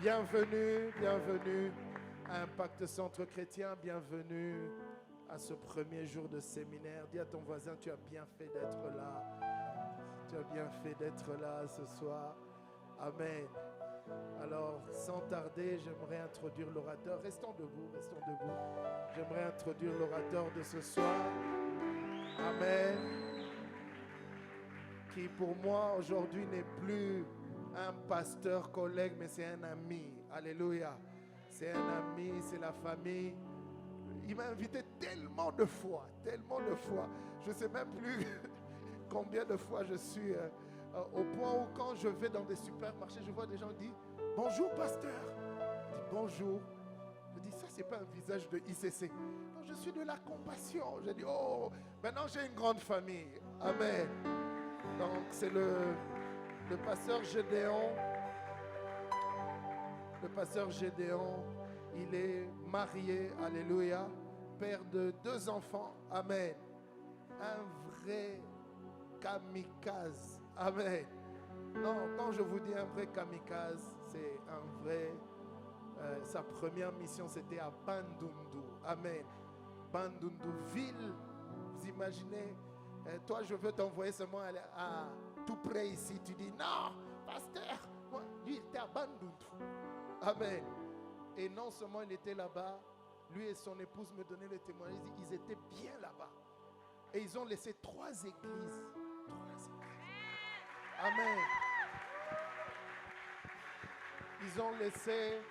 Bienvenue, bienvenue à Impact Centre Chrétien, bienvenue à ce premier jour de séminaire. Dis à ton voisin, tu as bien fait d'être là. Tu as bien fait d'être là ce soir. Amen. Alors, sans tarder, j'aimerais introduire l'orateur. Restons debout, restons debout. J'aimerais introduire l'orateur de ce soir. Amen. Qui pour moi aujourd'hui n'est plus un pasteur collègue, mais c'est un ami. Alléluia. C'est un ami, c'est la famille. Il m'a invité tellement de fois. Je ne sais même plus combien de fois je suis au point où quand je vais dans des supermarchés, je vois des gens dire « Bonjour pasteur ». Je dis « Bonjour ». Je dis « Ça, ce n'est pas un visage de ICC. Non, je suis de la compassion ». Je dis « Oh, maintenant j'ai une grande famille. Amen ». Donc c'est le pasteur Gédéon. Le pasteur Gédéon, il est marié, alléluia, père de 2 enfants, amen. Un vrai kamikaze, amen. Non, quand je vous dis un vrai kamikaze, c'est un vrai... sa première mission, c'était à Bandundu, amen. Bandundu, ville, vous imaginez, toi je veux t'envoyer seulement à tout près ici, tu dis non, pasteur, moi, lui il était à Bandundu. Amen. Et non seulement il était là-bas, lui et son épouse me donnaient le témoignage, ils étaient bien là-bas. Et ils ont laissé 3 églises. 3 églises. Amen. Ils ont laissé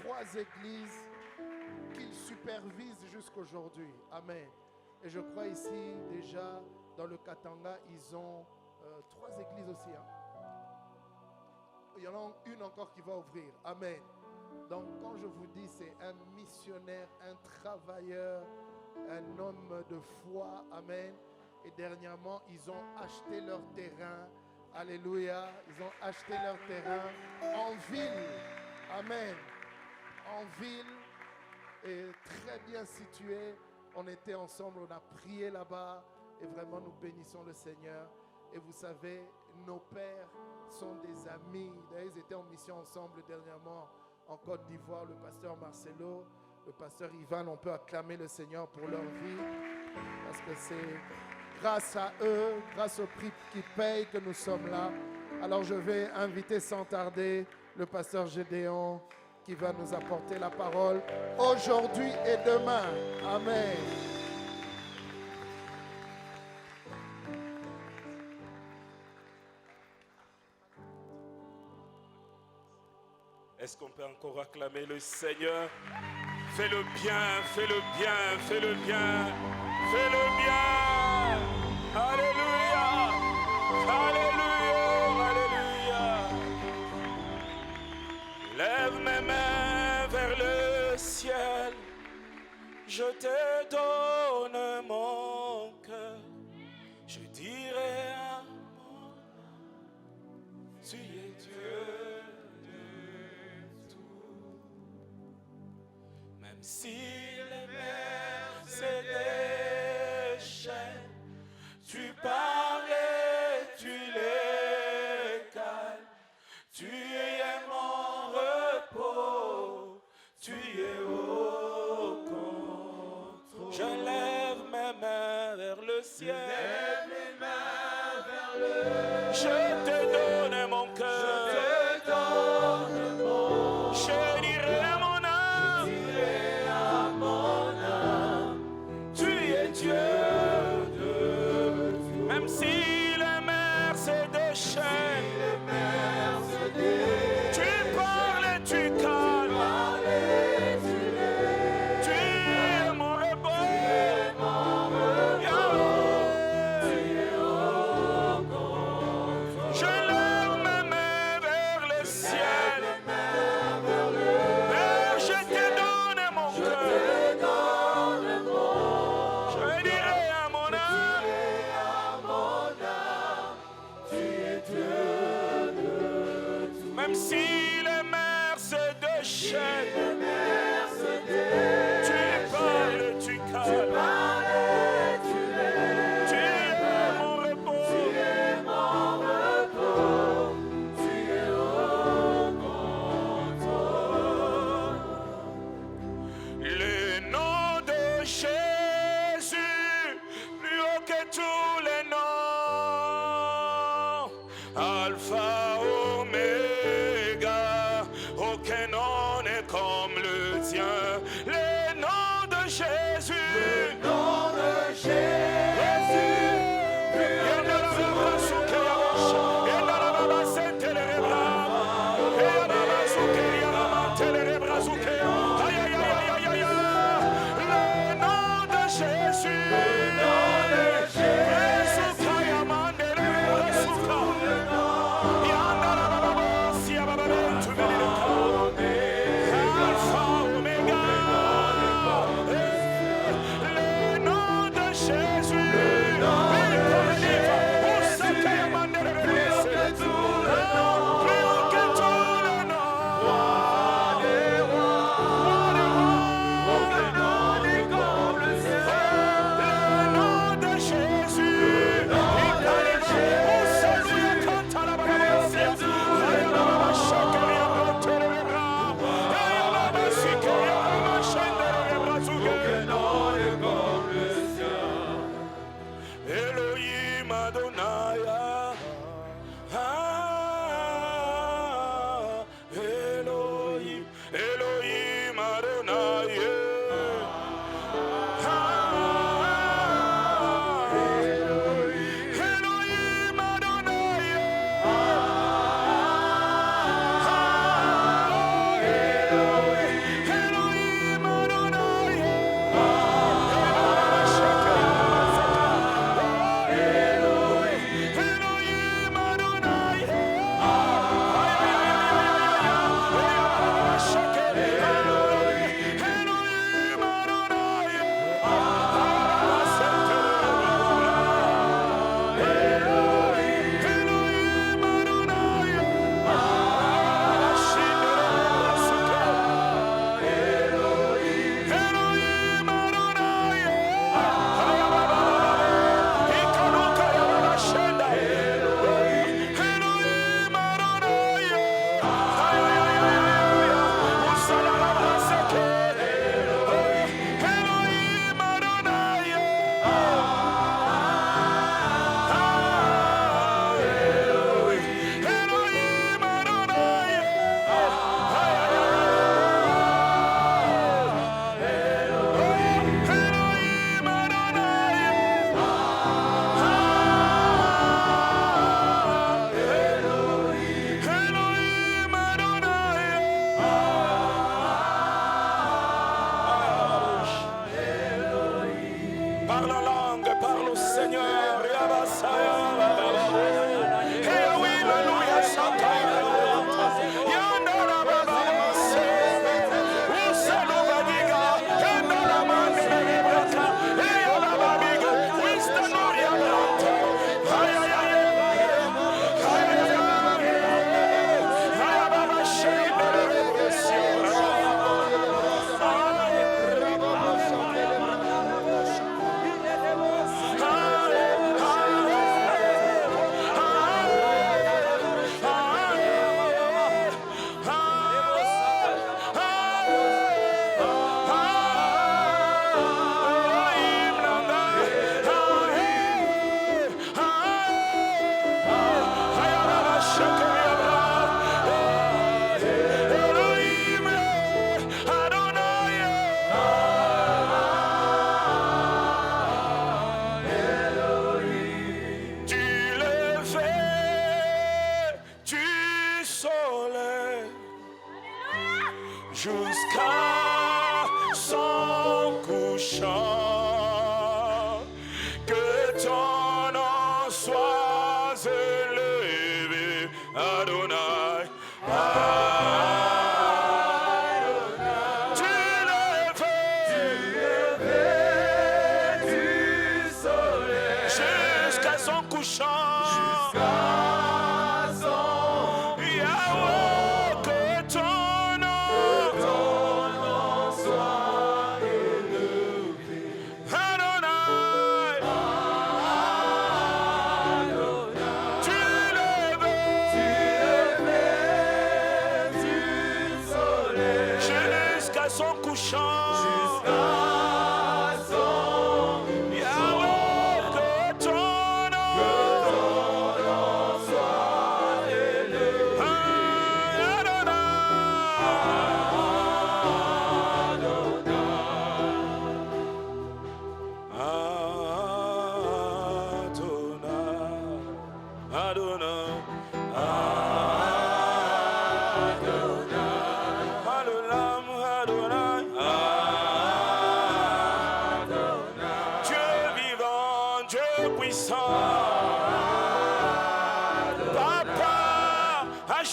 3 églises qu'ils supervisent jusqu'aujourd'hui. Amen. Et je crois ici, déjà, dans le Katanga, ils ont 3 églises aussi. Il y en a une encore qui va ouvrir. Amen. Donc quand je vous dis, c'est un missionnaire, un travailleur, un homme de foi. Amen. Et dernièrement, ils ont acheté leur terrain. Alléluia. Ils ont acheté leur terrain en ville. Amen. En ville. Et très bien situé. On était ensemble, on a prié là-bas. Et vraiment, nous bénissons le Seigneur. Et vous savez, nos pères sont des amis. D'ailleurs, ils étaient en mission ensemble dernièrement en Côte d'Ivoire. Le pasteur Marcelo, le pasteur Ivan, on peut acclamer le Seigneur pour leur vie. Parce que c'est grâce à eux, grâce au prix qu'ils payent que nous sommes là. Alors je vais inviter sans tarder le pasteur Gédéon qui va nous apporter la parole aujourd'hui et demain. Amen. Est-ce qu'on peut encore acclamer le Seigneur? Fais-le bien, fais-le bien, fais-le bien, fais-le bien. Alléluia, alléluia, alléluia. Lève mes mains vers le ciel, je te donne mon cœur. Je dirai à mon âme, tu es Dieu. Si les mers se déchaînent, tu parles et tu les calmes. Tu es mon repos, tu es au contrôle. Je lève mes mains vers le ciel. Je te donne mon cœur. Je dirai à mon Dieu de tout. Même si les mers se déchaînent, tu parles et tu calmes. Tu es mon repos. Je lève mes mains vers le ciel. Père, je te donne mon cœur. Même si les mers se déchaînent, tu parles, tu calmes. Tu es mon repos. Oméga, aucun nom n'est comme le tien. Le nom de Jésus. Le nom de Jésus. Elohim Adonai, Elohim, Elohim Adonai, Elohim Adonai, Elohim Adonai. Parle en langue, parle au Seigneur. Jusqu'à son couchant, que ton nom soit élevé, Adonai. Tu levais du soleil jusqu'à son couchant. Son couchant jusqu'à son Yahweh, que ton nom soit élevé.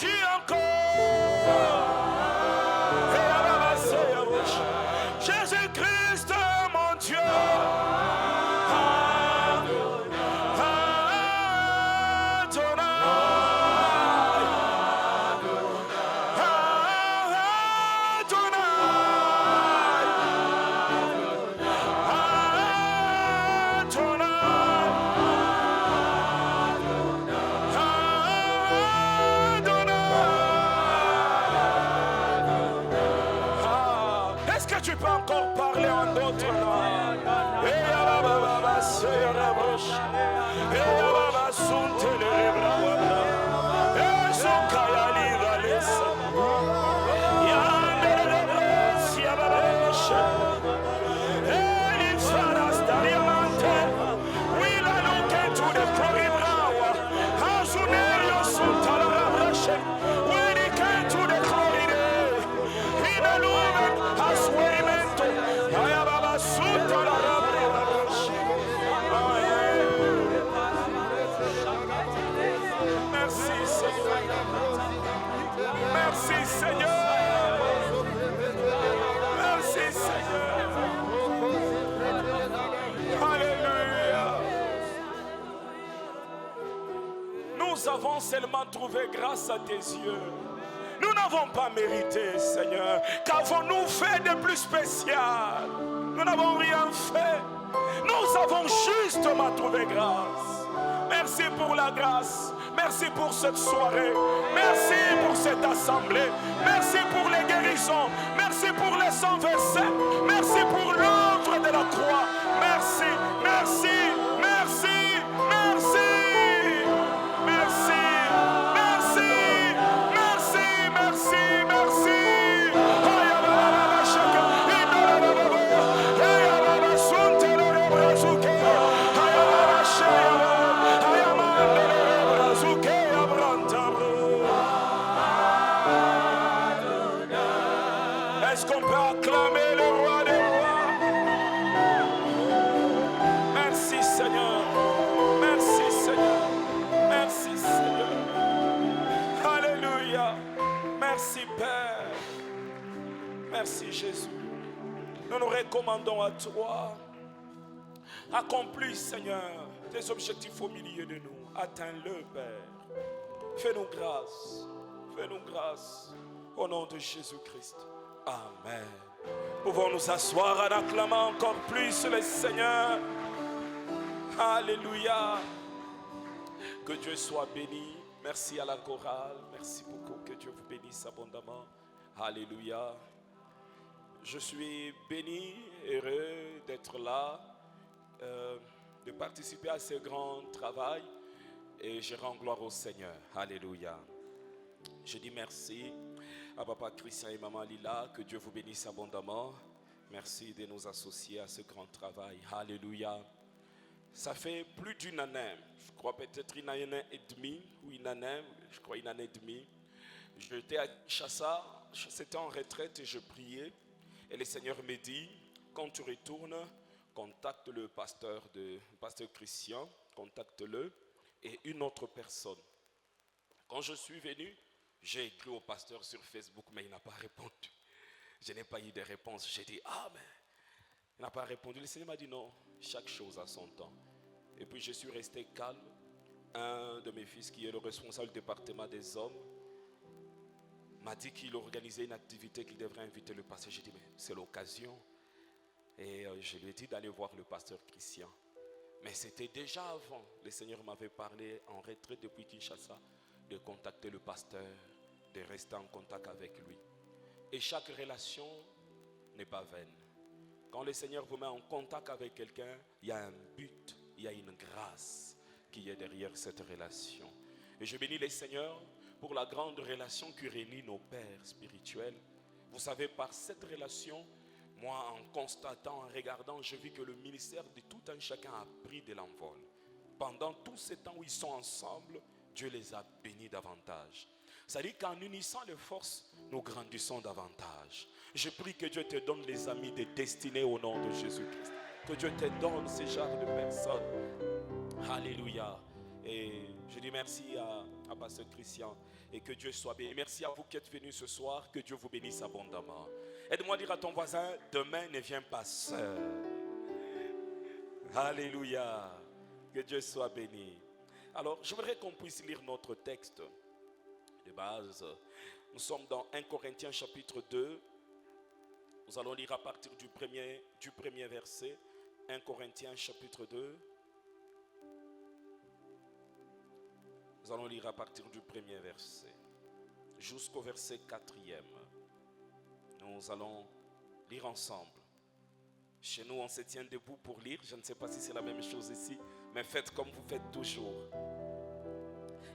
tu encore. Jésus-Christ, mon Dieu. Est-ce que tu peux encore parler en d'autres langues? Merci Seigneur. Merci Seigneur. Alléluia. Nous avons seulement trouvé grâce à tes yeux. Nous n'avons pas mérité, Seigneur. Qu'avons-nous fait de plus spécial? Nous n'avons rien fait. Nous avons justement trouvé grâce. Merci pour la grâce. Merci pour cette soirée. Merci pour cette assemblée. Merci pour les guérisons. Merci pour les sang versés. Merci pour l'œuvre de la croix. Merci, merci, merci, merci. Merci, merci, merci, merci, merci. Est-ce qu'on peut acclamer le roi des rois? Merci Seigneur. Merci Seigneur. Merci Seigneur. Alléluia. Merci Père. Merci Jésus. Nous nous recommandons à toi. Accomplis Seigneur tes objectifs au milieu de nous. Atteins-le Père. Fais-nous grâce. Fais-nous grâce. Au nom de Jésus-Christ. Amen. Pouvons nous asseoir en acclamant encore plus le Seigneur. Alléluia. Que Dieu soit béni. Merci à la chorale. Merci beaucoup. Que Dieu vous bénisse abondamment. Alléluia. Je suis béni, heureux d'être là, de participer à ce grand travail. Et je rends gloire au Seigneur. Alléluia. Je dis merci à Papa Christian et Maman Lila, que Dieu vous bénisse abondamment. Merci de nous associer à ce grand travail. Alléluia. Ça fait plus d'une année, je crois peut-être une année et demie, ou une année, je crois une année et demie. J'étais à Kinshasa, c'était en retraite et je priais. Et le Seigneur me dit, quand tu retournes, contacte le pasteur Christian, contacte-le et une autre personne. Quand je suis venu, j'ai écrit au pasteur sur Facebook, mais il n'a pas répondu. Je n'ai pas eu de réponse. J'ai dit, ah, mais il n'a pas répondu. Le Seigneur m'a dit, non, chaque chose a son temps. Et puis je suis resté calme. Un de mes fils, qui est le responsable du département des hommes, m'a dit qu'il organisait une activité qu'il devrait inviter le pasteur. J'ai dit, mais c'est l'occasion. Et je lui ai dit d'aller voir le pasteur Christian. Mais c'était déjà avant. Le Seigneur m'avait parlé en retraite depuis Kinshasa de contacter le pasteur, de rester en contact avec lui. Et chaque relation n'est pas vaine. Quand le Seigneur vous met en contact avec quelqu'un, il y a un but, il y a une grâce qui est derrière cette relation. Et je bénis le Seigneur pour la grande relation qui réunit nos pères spirituels. Vous savez, par cette relation, moi, en constatant, en regardant, je vis que le ministère de tout un chacun a pris de l'envol. Pendant tout ce temps où ils sont ensemble, Dieu les a bénis davantage. C'est-à-dire qu'en unissant les forces, nous grandissons davantage. Je prie que Dieu te donne les amis de destinée au nom de Jésus-Christ. Que Dieu te donne ce genre de personnes. Alléluia. Et je dis merci à Pasteur Christian et que Dieu soit béni. Merci à vous qui êtes venus ce soir, que Dieu vous bénisse abondamment. Aide-moi à dire à ton voisin, demain ne viens pas seul. Alléluia, que Dieu soit béni. Alors, je voudrais qu'on puisse lire notre texte de base. Nous sommes dans 1 Corinthiens chapitre 2. Nous allons lire à partir du premier verset. 1 Corinthiens chapitre 2. Nous allons lire à partir du premier verset jusqu'au verset 4e. Nous allons lire ensemble. Chez nous, on se tient debout pour lire. Je ne sais pas si c'est la même chose ici, mais faites comme vous faites toujours.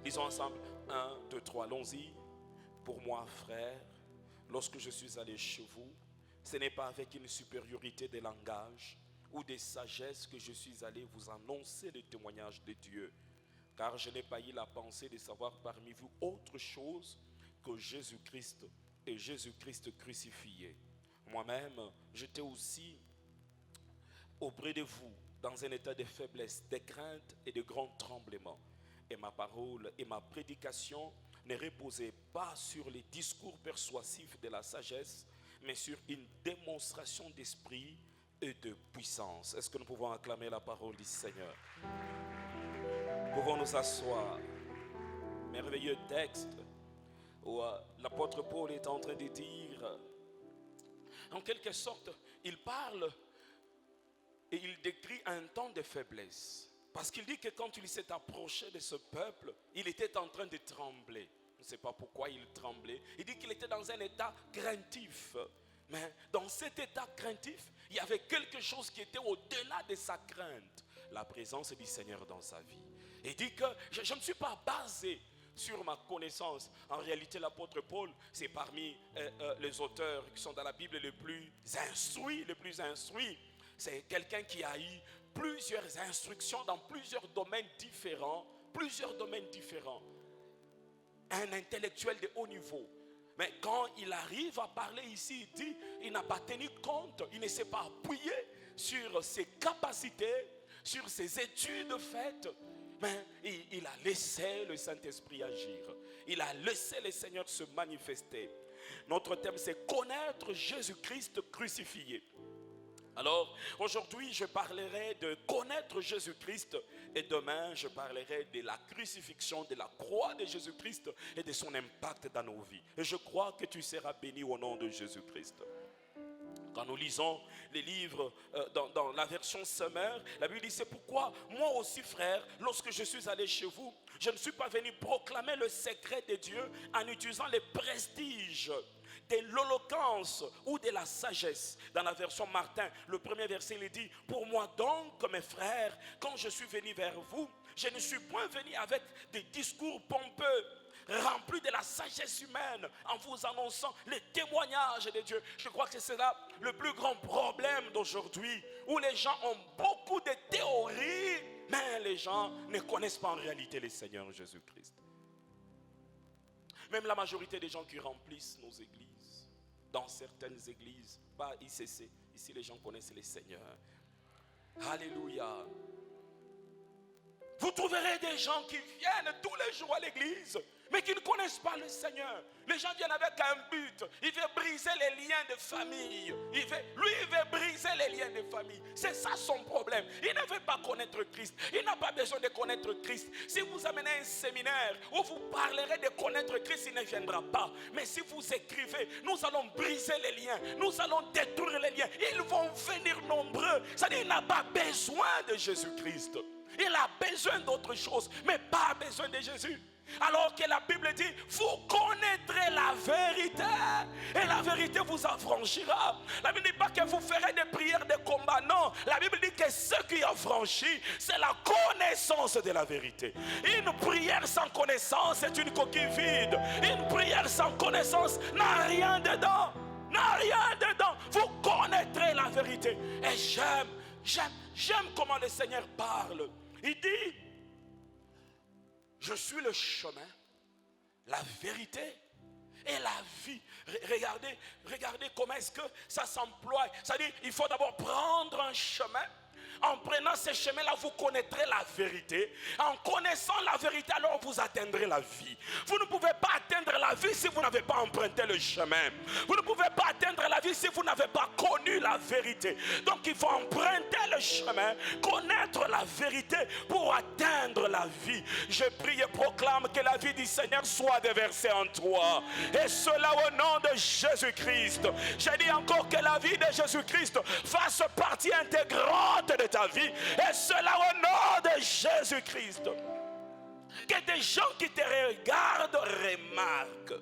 Lisons ensemble. 1, 2, 3, allons-y. Pour moi, frère, lorsque je suis allé chez vous, ce n'est pas avec une supériorité de langage ou de sagesse que je suis allé vous annoncer le témoignage de Dieu. Car je n'ai pas eu la pensée de savoir parmi vous autre chose que Jésus-Christ et Jésus-Christ crucifié. Moi-même, j'étais aussi auprès de vous dans un état de faiblesse, de crainte et de grand tremblement. Et ma parole et ma prédication ne reposaient pas sur les discours persuasifs de la sagesse, mais sur une démonstration d'esprit et de puissance. Est-ce que nous pouvons acclamer la parole du Seigneur? Pouvons nous asseoir. Merveilleux texte où l'apôtre Paul est en train de dire, en quelque sorte, il parle et il décrit un temps de faiblesse. Parce qu'il dit que quand il s'est approché de ce peuple, il était en train de trembler. Je ne sais pas pourquoi il tremblait. Il dit qu'il était dans un état craintif. Mais dans cet état craintif, il y avait quelque chose qui était au-delà de sa crainte. La présence du Seigneur dans sa vie. Il dit que je ne suis pas basé sur ma connaissance. En réalité, l'apôtre Paul, c'est parmi les auteurs qui sont dans la Bible les plus instruits. C'est quelqu'un qui a eu plusieurs instructions dans plusieurs domaines différents. Un intellectuel de haut niveau. Mais quand il arrive à parler ici, il dit, il n'a pas tenu compte, il ne s'est pas appuyé sur ses capacités, sur ses études faites. Mais il a laissé le Saint-Esprit agir. Il a laissé le Seigneur se manifester. Notre thème, c'est connaître Jésus-Christ crucifié. Alors, aujourd'hui, je parlerai de connaître Jésus-Christ et demain, je parlerai de la crucifixion, de la croix de Jésus-Christ et de son impact dans nos vies. Et je crois que tu seras béni au nom de Jésus-Christ. Quand nous lisons les livres dans la version sommaire, la Bible dit, c'est pourquoi moi aussi, frère, lorsque je suis allé chez vous, je ne suis pas venu proclamer le secret de Dieu en utilisant les prestiges de l'éloquence ou de la sagesse. Dans la version Martin, le premier verset, il dit, pour moi donc, mes frères, quand je suis venu vers vous, je ne suis point venu avec des discours pompeux, rempli de la sagesse humaine, en vous annonçant les témoignages de Dieu. Je crois que c'est là le plus grand problème d'aujourd'hui, où les gens ont beaucoup de théories, mais les gens ne connaissent pas en réalité le Seigneur Jésus-Christ. Même la majorité des gens qui remplissent nos églises, dans certaines églises, pas ICC, ici les gens connaissent le Seigneur. Alléluia. Vous trouverez des gens qui viennent tous les jours à l'église, mais qui ne connaissent pas le Seigneur. Les gens viennent avec un but. Il veut briser les liens de famille. Il veut briser les liens de famille. C'est ça son problème. Il ne veut pas connaître Christ. Il n'a pas besoin de connaître Christ. Si vous amenez un séminaire où vous parlerez de connaître Christ, il ne viendra pas. Mais si vous écrivez, nous allons briser les liens. Nous allons détruire les liens. Ils vont venir nombreux. C'est-à-dire qu'il n'a pas besoin de Jésus-Christ. Il a besoin d'autre chose, mais pas besoin de Jésus. Alors que la Bible dit, vous connaîtrez la vérité et la vérité vous affranchira. La Bible ne dit pas que vous ferez des prières de combat, non. La Bible dit que ce qui affranchit, c'est la connaissance de la vérité. Une prière sans connaissance, c'est une coquille vide. Une prière sans connaissance n'a rien dedans. N'a rien dedans. Vous connaîtrez la vérité. Et j'aime comment le Seigneur parle. Il dit, je suis le chemin, la vérité et la vie. Regardez comment est-ce que ça s'emploie. C'est-à-dire, il faut d'abord prendre un chemin. En prenant ces chemins-là, vous connaîtrez la vérité. En connaissant la vérité, alors vous atteindrez la vie. Vous ne pouvez pas atteindre la vie si vous n'avez pas emprunté le chemin. Vous ne pouvez pas atteindre la vie si vous n'avez pas connu la vérité. Donc il faut emprunter le chemin, connaître la vérité pour atteindre la vie. Je prie et proclame que la vie du Seigneur soit déversée en toi. Et cela au nom de Jésus-Christ. J'ai dit encore que la vie de Jésus-Christ fasse partie intégrante de ta vie. Et cela au nom de Jésus-Christ. Que des gens qui te regardent remarquent.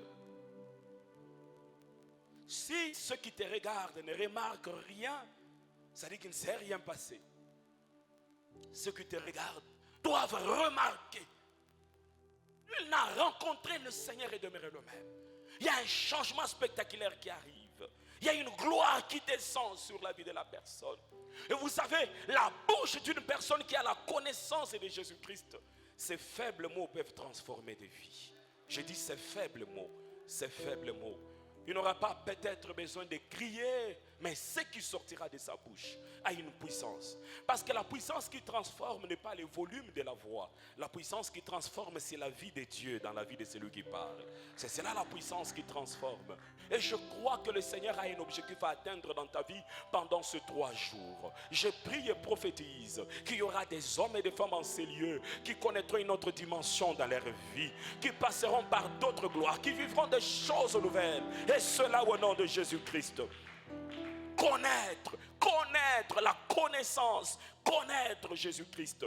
Si ceux qui te regardent ne remarquent rien, ça dit qu'il ne s'est rien passé. Ceux qui te regardent doivent remarquer. Il n'a rencontré le Seigneur et demeuré le même. Il y a un changement spectaculaire qui arrive. Il y a une gloire qui descend sur la vie de la personne. Et vous savez, la bouche d'une personne qui a la connaissance de Jésus-Christ, ces faibles mots peuvent transformer des vies. Je dis ces faibles mots, ces faibles mots. Il n'aura pas peut-être besoin de crier, mais ce qui sortira de sa bouche a une puissance. Parce que la puissance qui transforme n'est pas le volume de la voix. La puissance qui transforme, c'est la vie de Dieu dans la vie de celui qui parle. C'est cela la puissance qui transforme. Et je crois que le Seigneur a un objectif à atteindre dans ta vie pendant ces 3 jours. Je prie et prophétise qu'il y aura des hommes et des femmes en ces lieux qui connaîtront une autre dimension dans leur vie, qui passeront par d'autres gloires, qui vivront des choses nouvelles. Et cela au nom de Jésus-Christ. Connaître la connaissance, connaître Jésus-Christ.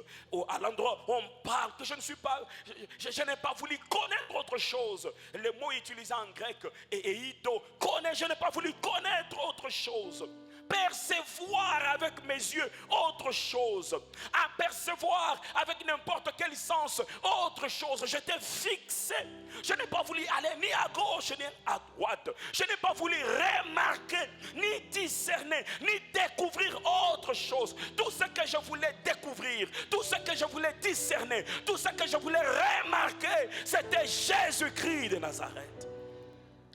À l'endroit où on parle, que je n'ai pas voulu connaître autre chose. Le mot utilisé en grec est eido. Je n'ai pas voulu connaître autre chose. Percevoir avec mes yeux autre chose, apercevoir avec n'importe quel sens autre chose. J'étais fixé. Je n'ai pas voulu aller ni à gauche ni à droite. Je n'ai pas voulu remarquer, ni discerner, ni découvrir autre chose. Tout ce que je voulais découvrir, tout ce que je voulais discerner, tout ce que je voulais remarquer, c'était Jésus-Christ de Nazareth.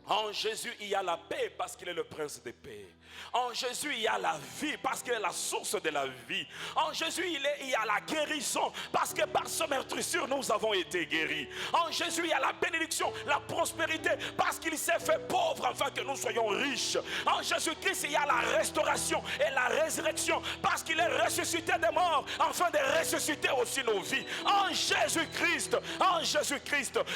En Jésus, il y a la paix parce qu'il est le prince de paix. En Jésus, il y a la vie parce qu'il est la source de la vie. En Jésus, il y a la guérison parce que par sa meurtrissure, nous avons été guéris. En Jésus, il y a la bénédiction, la prospérité parce qu'il s'est fait pauvre afin que nous soyons riches. En Jésus-Christ, il y a la restauration et la résurrection parce qu'il est ressuscité des morts afin de ressusciter aussi nos vies. En Jésus-Christ,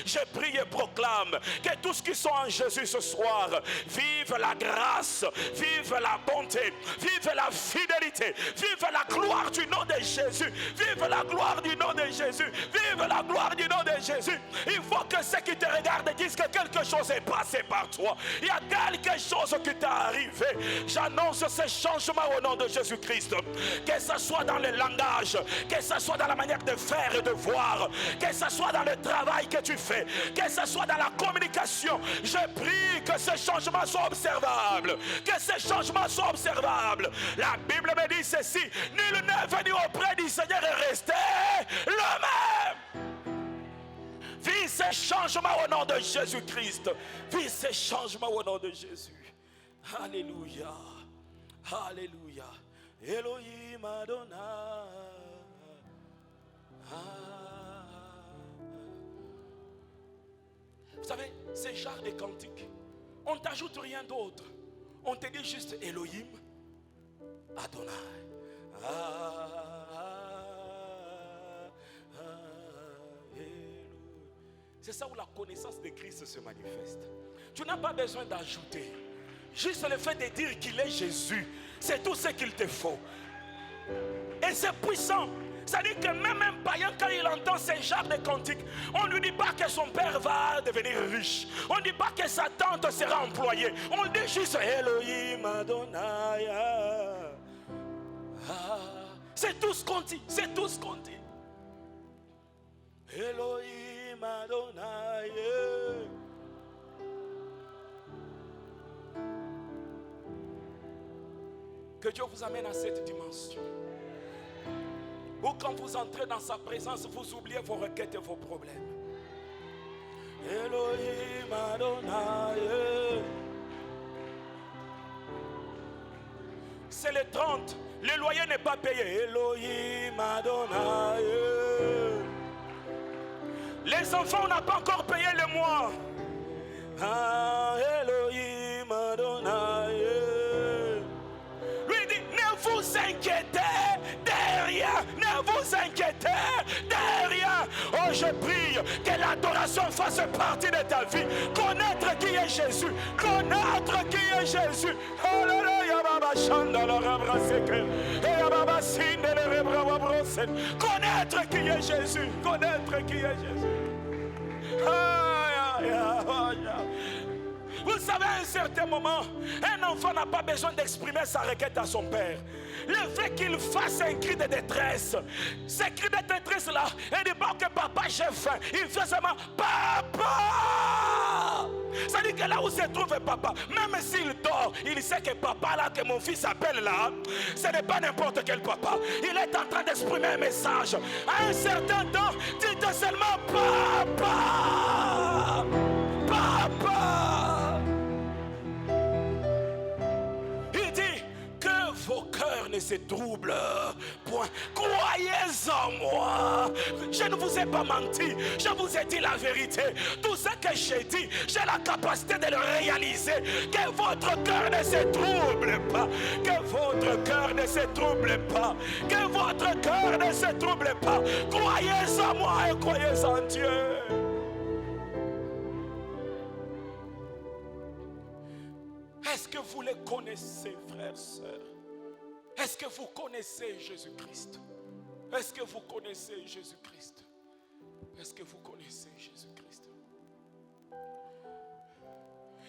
je prie et proclame que tous ceux qui sont en Jésus ce soir vivent la grâce, vivent la bonté, vivent la fidélité, vivent la gloire du nom de Jésus, vivent la gloire du nom de Jésus, vivent la gloire du nom de Jésus. Il faut que ceux qui te regardent disent que quelque chose est passé par toi. Il y a quelque chose qui t'est arrivé. J'annonce ce changement au nom de Jésus-Christ. Que ce soit dans le langage, que ce soit dans la manière de faire et de voir, que ce soit dans le travail que tu fais, que ce soit dans la communication. Je prie que ce changement soit observable. Que ce changement soit observable. La Bible me dit ceci: nul n'est venu auprès du Seigneur et resté le même. Vis ce changement au nom de Jésus-Christ. Vis ce changement au nom de Jésus. Alléluia. Alléluia. Elohim Adonai. Vous savez, ces genres de cantiques, on ne t'ajoute rien d'autre. On te dit juste Elohim Adonai. C'est ça où la connaissance de Christ se manifeste. Tu n'as pas besoin d'ajouter. Juste le fait de dire qu'il est Jésus, c'est tout ce qu'il te faut. Et c'est puissant. C'est-à-dire que même un païen, quand il entend ce genre de cantiques, on ne lui dit pas que son père va devenir riche. On ne dit pas que sa tante sera employée. On dit juste Elohim Adonai. C'est tout ce qu'on dit. C'est tout ce qu'on dit. Elohim Adonai. Que Dieu vous amène à cette dimension. Ou quand vous entrez dans sa présence, vous oubliez vos requêtes et vos problèmes. Elohim Adonai. c'est le 30. Le loyer n'est pas payé. Elohim Adonai. Les enfants, on n'a pas encore payé le mois. Ah, Elohim Adonai. Lui dit, ne vous inquiétez de rien. Ne vous inquiétez de rien. Oh, je prie que l'adoration fasse partie de ta vie. Connaître qui est Jésus. Connaître qui est Jésus. Connaître qui est Jésus. Connaître qui est Jésus. Vous savez, à un certain moment, un enfant n'a pas besoin d'exprimer sa requête à son père. Le fait qu'il fasse un cri de détresse, ce cri de détresse-là, il dit pas que papa, j'ai faim. Il fait seulement papa. Ça dit que là où se trouve papa, même s'il dort, il sait que papa là, que mon fils appelle là, ce n'est pas n'importe quel papa. Il est en train d'exprimer un message. À un certain temps, dites seulement papa. Papa. Il dit que vos cœurs ne se troublent point. Croyez en moi. Je ne vous ai pas menti. Je vous ai dit la vérité. Tout ce que j'ai dit, j'ai la capacité de le réaliser. Que votre cœur ne se trouble pas. Que votre cœur ne se trouble pas. Que votre cœur ne se trouble pas. Croyez en moi et croyez en Dieu. Est-ce que vous les connaissez, frères, sœurs? Est-ce que vous connaissez Jésus-Christ? Est-ce que vous connaissez Jésus-Christ? Est-ce que vous connaissez Jésus-Christ?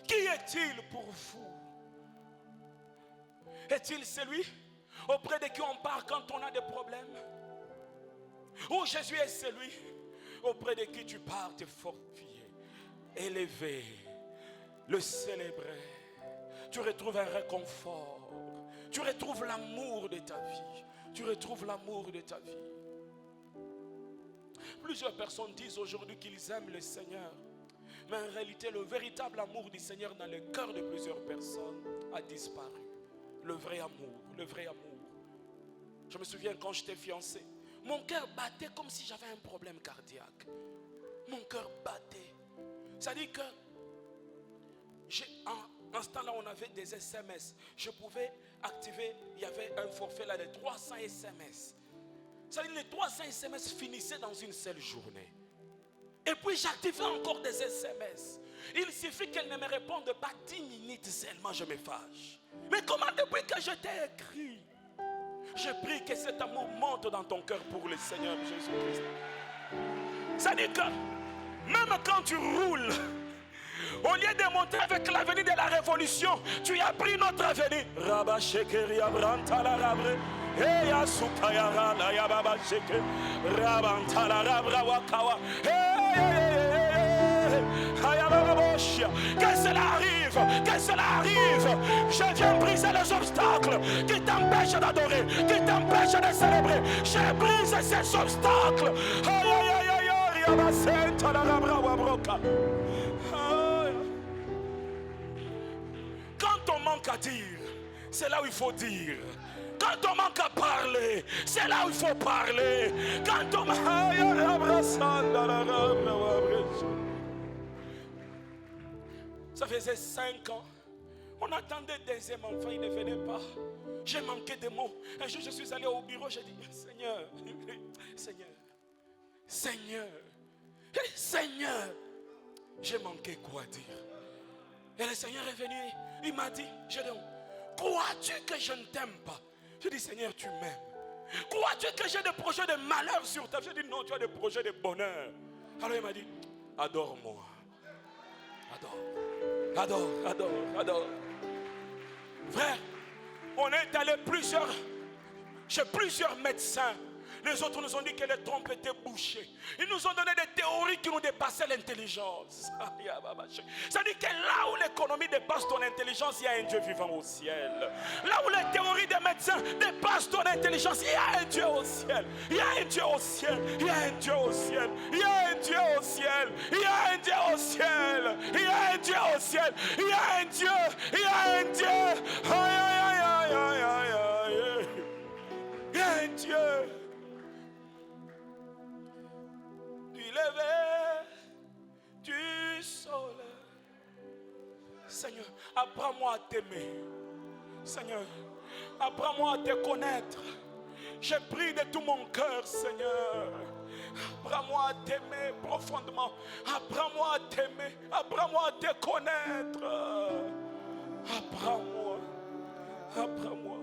Qui est-il pour vous? Est-il celui auprès de qui on part quand on a des problèmes? Ou Jésus est celui auprès de qui tu pars te fortifier, élever, le célébrer? Tu retrouves un réconfort. Tu retrouves l'amour de ta vie. Tu retrouves l'amour de ta vie. Plusieurs personnes disent aujourd'hui qu'ils aiment le Seigneur. Mais en réalité, le véritable amour du Seigneur dans le cœur de plusieurs personnes a disparu. Le vrai amour, le vrai amour. Je me souviens quand j'étais fiancé, mon cœur battait comme si j'avais un problème cardiaque. Mon cœur battait. Ça dit que en ce temps-là, on avait des SMS. Je pouvais activer, il y avait un forfait là de 300 SMS. Ça veut dire que les 300 SMS finissaient dans une seule journée. Et puis j'activais encore des SMS. Il suffit qu'elle ne me réponde pas 10 minutes seulement, je me fâche. Mais comment depuis que je t'ai écrit, je prie que cet amour monte dans ton cœur pour le Seigneur Jésus-Christ. Ça veut dire que même quand tu roules, au lieu de monter avec l'avenir de la révolution, tu as pris notre avenir. Rabba Shekeria Brantala Rabre, Eya Sukayara, Naya Baba Sheke, Rabantala Rabra Wakawa, que cela arrive, que cela arrive. Je viens briser les obstacles qui t'empêchent d'adorer, qui t'empêchent de célébrer. Je brise ces obstacles. Quand on manque à dire, c'est là où il faut dire. Quand on manque à parler, c'est là où il faut parler. Quand on ça faisait 5 ans. On attendait deuxième enfant, il ne venait pas. J'ai manqué de mots. Un jour, je suis allé au bureau, j'ai dit, Seigneur, Seigneur, Seigneur, Seigneur, j'ai manqué quoi dire. Et le Seigneur est venu, il m'a dit, crois-tu que je ne t'aime pas? Je dis, Seigneur, tu m'aimes. Crois-tu que j'ai des projets de malheur sur ta vie? Je dis, non, tu as des projets de bonheur. Alors il m'a dit, adore-moi. Adore, adore, adore. Frère, on est allé chez plusieurs médecins. Les autres nous ont dit que les trompes étaient bouchées. Ils nous ont donné des théories qui nous dépassaient l'intelligence. Ça dit que là où l'économie dépasse ton intelligence, il y a un Dieu vivant au ciel. Là où les théories des médecins dépassent ton intelligence, il y a un Dieu au ciel. Il y a un Dieu au ciel. Il y a un Dieu au ciel. Il y a un Dieu au ciel. Il y a un Dieu au ciel. Il y a un Dieu au ciel. Il y a un Dieu. Il y a un Dieu. Aïe, aïe, aïe, aïe, aïe, aïe. Seigneur, apprends-moi à t'aimer. Seigneur, apprends-moi à te connaître. Je prie de tout mon cœur, Seigneur. Apprends-moi à t'aimer profondément. Apprends-moi à t'aimer. Apprends-moi à te connaître. Apprends-moi. Apprends-moi.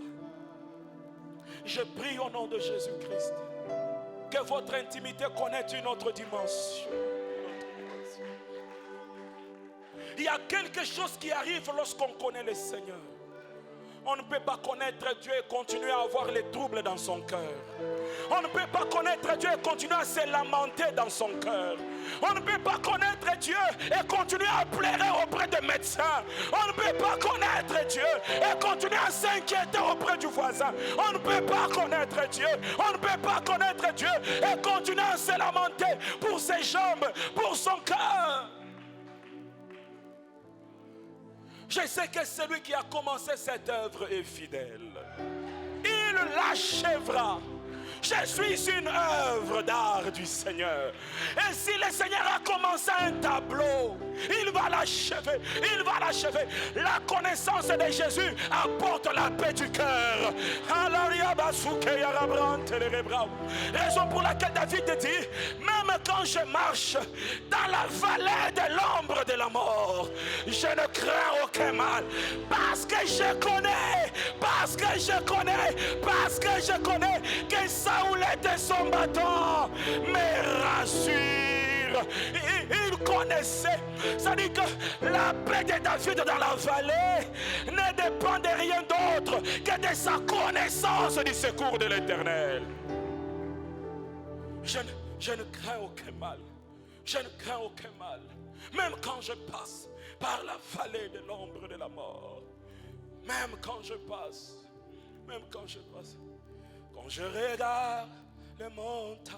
Je prie au nom de Jésus-Christ que votre intimité connaisse une autre dimension. Il y a quelque chose qui arrive lorsqu'on connaît le Seigneur. On ne peut pas connaître Dieu et continuer à avoir les troubles dans son cœur. On ne peut pas connaître Dieu et continuer à se lamenter dans son cœur. On ne peut pas connaître Dieu et continuer à pleurer auprès des médecins. On ne peut pas connaître Dieu et continuer à s'inquiéter auprès du voisin. On ne peut pas connaître Dieu. On ne peut pas connaître Dieu et continuer à se lamenter pour ses jambes, pour son cœur. Je sais que celui qui a commencé cette œuvre est fidèle. Il l'achèvera. Je suis une œuvre d'art du Seigneur. Et si le Seigneur a commencé un tableau, il va l'achever. Il va l'achever. La connaissance de Jésus apporte la paix du cœur. Raison pour laquelle David dit, même quand je marche dans la vallée de l'ombre de la mort, je ne crains aucun mal. Parce que je connais, parce que je connais, parce que je connais que Saoulette et son bâton me rassure. Il connaissait. Ça dit que la paix de David dans la vallée ne dépend de rien d'autre que de sa connaissance du secours de l'Éternel. Je ne crains aucun mal. Je ne crains aucun mal. Même quand je passe par la vallée de l'ombre de la mort. Même quand je passe. Même quand je passe. Quand je regarde les montagnes,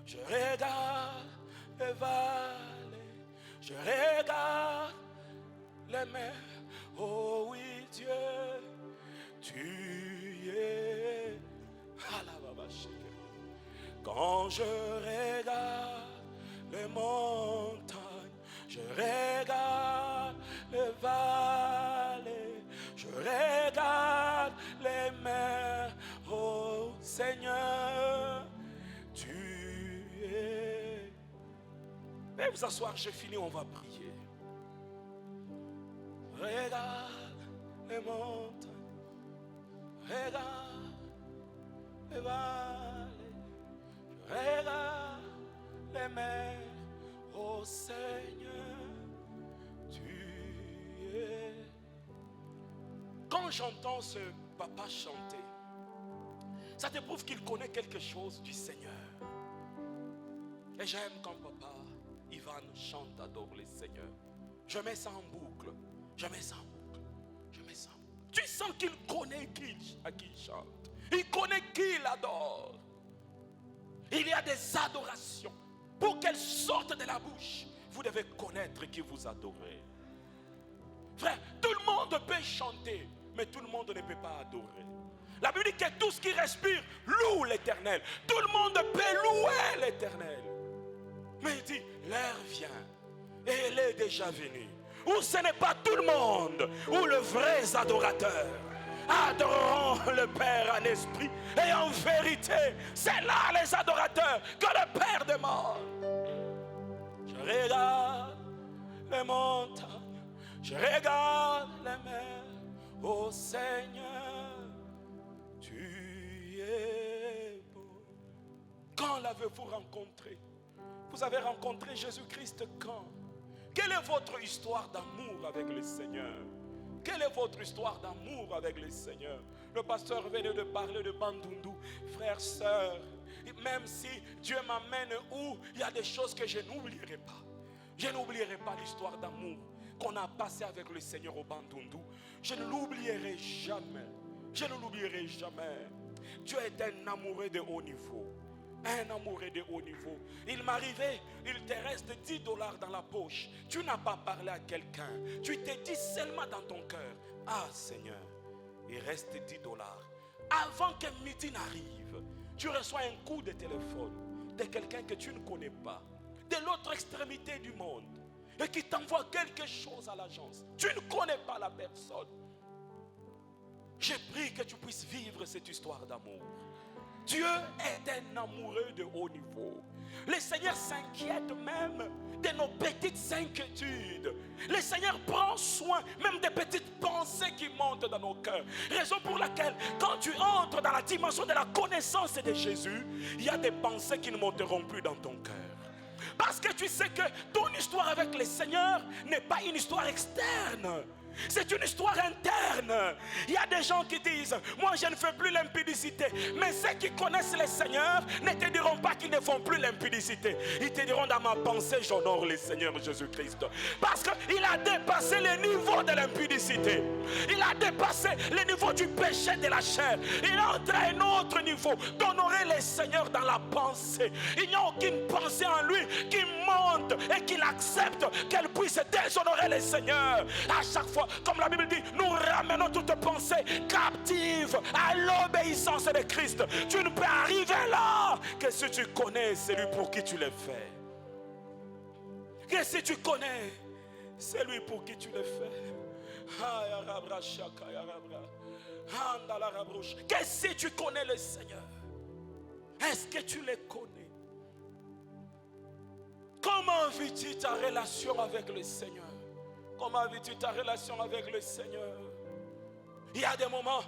je regarde les vallées, je regarde les mers. Oh oui, Dieu, tu es. Quand je regarde les montagnes, je regarde les vallées, je regarde les mers. Oh Seigneur, tu es. Veuillez vous asseoir, j'ai fini, on va prier. Regarde les montagnes, regarde les vallées, regarde les mers. Oh Seigneur, tu es. Quand j'entends ce papa chanter, ça te prouve qu'il connaît quelque chose du Seigneur. Et j'aime quand papa Ivan chante, adore le Seigneur. Je mets ça en boucle. Je mets ça en boucle. Je mets ça en boucle. Tu sens qu'il connaît à qui il chante. Il connaît qui il adore. Il y a des adorations. Pour qu'elles sortent de la bouche, vous devez connaître qui vous adorez. Frère, tout le monde peut chanter, mais tout le monde ne peut pas adorer. La Bible dit que tout ce qui respire loue l'Éternel. Tout le monde peut louer l'Éternel. Mais il dit, l'heure vient et elle est déjà venue, où ce n'est pas tout le monde, où les vrais adorateurs adoreront le Père en esprit et en vérité. C'est là les adorateurs que le Père demande. Je regarde les montagnes, je regarde les mers. Ô Seigneur, tu es beau. Quand l'avez-vous rencontré? Vous avez rencontré Jésus-Christ quand? Quelle est votre histoire d'amour avec le Seigneur? Quelle est votre histoire d'amour avec le Seigneur? Le pasteur venait de parler de Bandundu. Frères, sœurs, même si Dieu m'amène où il y a des choses que je n'oublierai pas. Je n'oublierai pas l'histoire d'amour qu'on a passé avec le Seigneur au Bandundu. Je ne l'oublierai jamais. Je ne l'oublierai jamais. Dieu est un amoureux de haut niveau. Un amoureux de haut niveau. Il m'arrivait, il te reste $10 dans la poche. Tu n'as pas parlé à quelqu'un. Tu t'es dit seulement dans ton cœur, ah Seigneur, il reste $10. Avant que midi n'arrive, tu reçois un coup de téléphone de quelqu'un que tu ne connais pas, de l'autre extrémité du monde. et qui t'envoie quelque chose à l'agence. Tu ne connais pas la personne. J'ai pris que tu puisses vivre cette histoire d'amour. Dieu est un amoureux de haut niveau. Le Seigneur s'inquiète même de nos petites inquiétudes. Le Seigneur prend soin même des petites pensées qui montent dans nos cœurs. Raison pour laquelle, quand tu entres dans la dimension de la connaissance de Jésus, il y a des pensées qui ne monteront plus dans ton cœur. Parce que tu sais que ton histoire avec le Seigneur n'est pas une histoire externe. C'est une histoire interne. Il y a des gens qui disent: moi je ne fais plus l'impudicité. Mais ceux qui connaissent le Seigneur ne te diront pas qu'ils ne font plus l'impudicité. Ils te diront: dans ma pensée j'honore le Seigneur Jésus-Christ. Parce qu'il a dépassé le niveau de l'impudicité. Il a dépassé le niveau du péché de la chair. Il est entré à un autre niveau d'honorer le Seigneur dans la pensée. Il n'y a aucune pensée en lui qui monte et qu'il accepte qu'elle puisse déshonorer le Seigneur. À chaque fois, comme la Bible dit, nous ramenons toutes pensées captives à l'obéissance de Christ. Tu ne peux arriver là que si tu connais celui pour qui tu l'as fait. Que si tu connais celui pour qui tu l'as fait. Que si tu connais le Seigneur, est-ce que tu le connais? Comment vis-tu ta relation avec le Seigneur? Comment vis-tu ta relation avec le Seigneur? Il y a des moments,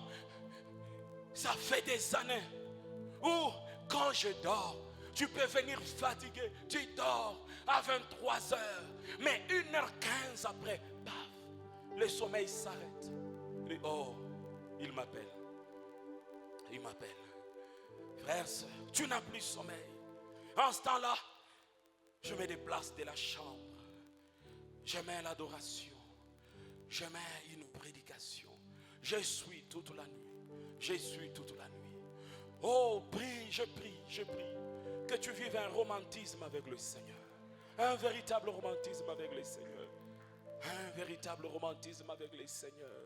ça fait des années, où quand je dors, tu peux venir fatigué, tu dors à 23 heures, mais 1h15 après, paf, le sommeil s'arrête. Et oh, il m'appelle. Il m'appelle. Frère, tu n'as plus sommeil. En ce temps-là, je me déplace de la chambre. Je mets l'adoration. Je mets une prédication. Je suis toute la nuit. Je suis toute la nuit. Oh, prie, je prie, je prie. Que tu vives un romantisme avec le Seigneur. Un véritable romantisme avec le Seigneur. Un véritable romantisme avec le Seigneur.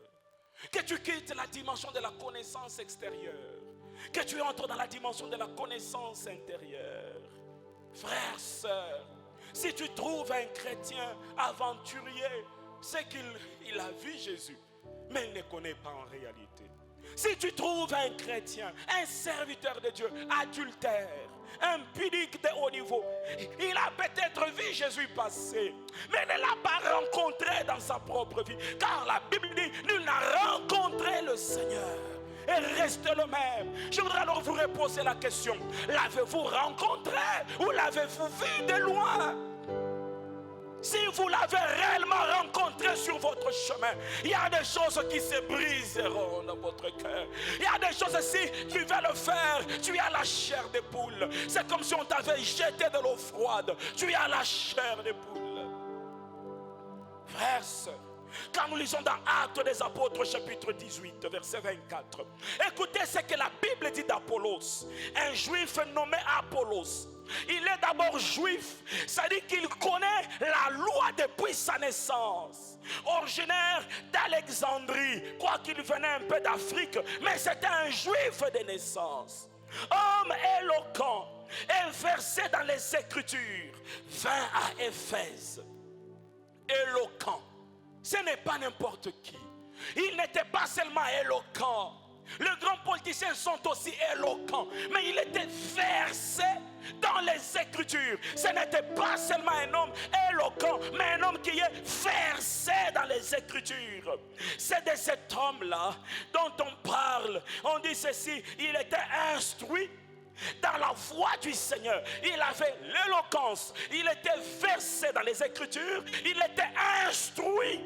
Que tu quittes la dimension de la connaissance extérieure. Que tu entres dans la dimension de la connaissance intérieure. Frère, sœur, si tu trouves un chrétien aventurier, c'est qu'il a vu Jésus, mais il ne connaît pas en réalité. Si tu trouves un chrétien, un serviteur de Dieu, adultère, impudique de haut niveau, il a peut-être vu Jésus passer, mais ne l'a pas rencontré dans sa propre vie. Car la Bible dit, nul n'a rencontré le Seigneur. Et reste le même. Je voudrais alors vous reposer la question: l'avez-vous rencontré ou l'avez-vous vu de loin? Si vous l'avez réellement rencontré sur votre chemin, il y a des choses qui se briseront dans votre cœur. Il y a des choses, si tu veux le faire, tu as la chair de poule. C'est comme si on t'avait jeté de l'eau froide. Tu as la chair de poule. Frères, sœurs, quand nous lisons dans Actes des Apôtres chapitre 18 verset 24, écoutez ce que la Bible dit d'Apollos. Un juif nommé Apollos, il est d'abord juif, c'est-à-dire qu'il connaît la loi depuis sa naissance. Originaire d'Alexandrie, quoiqu'il venait un peu d'Afrique, mais c'était un juif de naissance. Homme éloquent et versé dans les Écritures, vint à Éphèse. Éloquent. Ce n'est pas n'importe qui. Il n'était pas seulement éloquent. Les grands politiciens sont aussi éloquents. Mais il était versé dans les Écritures. Ce n'était pas seulement un homme éloquent, mais un homme qui est versé dans les Écritures. C'est de cet homme-là dont on parle. On dit ceci: il était instruit dans la voie du Seigneur. Il avait l'éloquence. Il était versé dans les Écritures. Il était instruit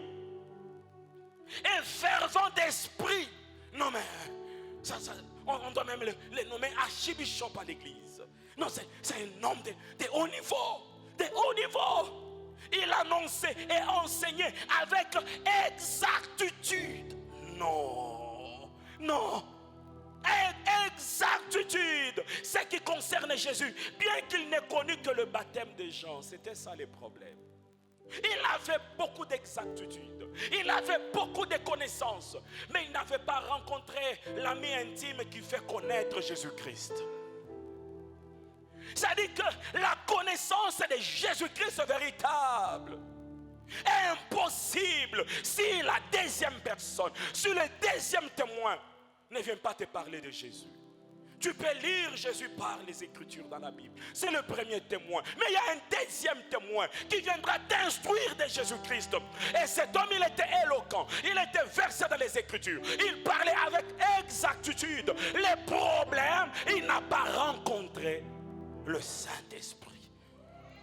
et fervent d'esprit. Non mais on doit même le nommer archibishop à l'église. Non, c'est un homme de haut niveau. De haut niveau. Il annonçait et enseignait avec exactitude. Non. Exactitude. Ce qui concerne Jésus, bien qu'il n'ait connu que le baptême de Jean, c'était ça le problème. Il avait beaucoup d'exactitude, il avait beaucoup de connaissances, mais il n'avait pas rencontré l'ami intime qui fait connaître Jésus-Christ. C'est-à-dire que la connaissance de Jésus-Christ véritable Impossible si la deuxième personne, si le deuxième témoin ne vient pas te parler de Jésus. Tu peux lire Jésus par les Écritures dans la Bible. C'est le premier témoin. Mais il y a un deuxième témoin qui viendra t'instruire de Jésus-Christ. Et cet homme, il était éloquent. Il était versé dans les Écritures. Il parlait avec exactitude. Les problèmes, il n'a pas rencontré le Saint-Esprit.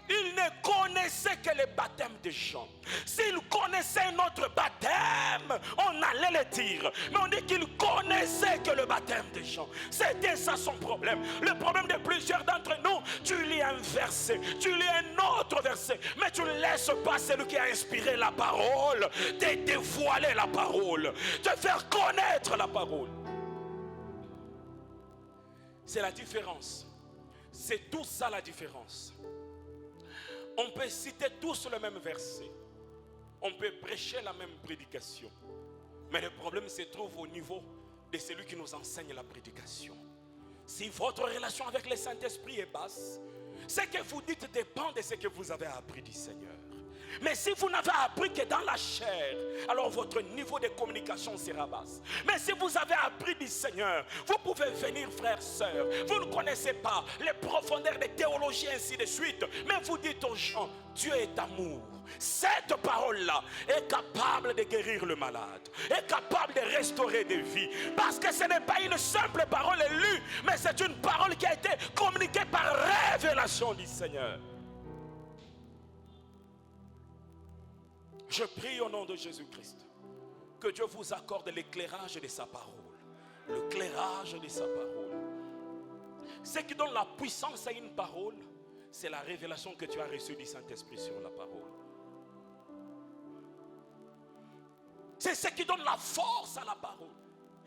Il ne connaissait que le baptême de Jean. S'il connaissait notre baptême, on allait le dire. Mais on dit qu'il connaissait que le baptême de Jean. C'était ça son problème. Le problème de plusieurs d'entre nous, tu lis un verset, tu lis un autre verset, mais tu ne laisses pas celui qui a inspiré la parole te dévoiler la parole, te faire connaître la parole. C'est la différence. C'est tout ça la différence. On peut citer tous le même verset. On peut prêcher la même prédication. Mais le problème se trouve au niveau de celui qui nous enseigne la prédication. Si votre relation avec le Saint-Esprit est basse, ce que vous dites dépend de ce que vous avez appris du Seigneur. Mais si vous n'avez appris que dans la chair, alors votre niveau de communication sera basse. Mais si vous avez appris du Seigneur, vous pouvez venir, frères, sœurs. Vous ne connaissez pas les profondeurs de théologie, ainsi de suite. Mais vous dites aux gens, Dieu est amour. Cette parole-là est capable de guérir le malade, est capable de restaurer des vies. Parce que ce n'est pas une simple parole lue, mais c'est une parole qui a été communiquée par révélation du Seigneur. Je prie au nom de Jésus-Christ que Dieu vous accorde l'éclairage de sa parole. L'éclairage de sa parole. Ce qui donne la puissance à une parole, c'est la révélation que tu as reçue du Saint-Esprit sur la parole. C'est ce qui donne la force à la parole.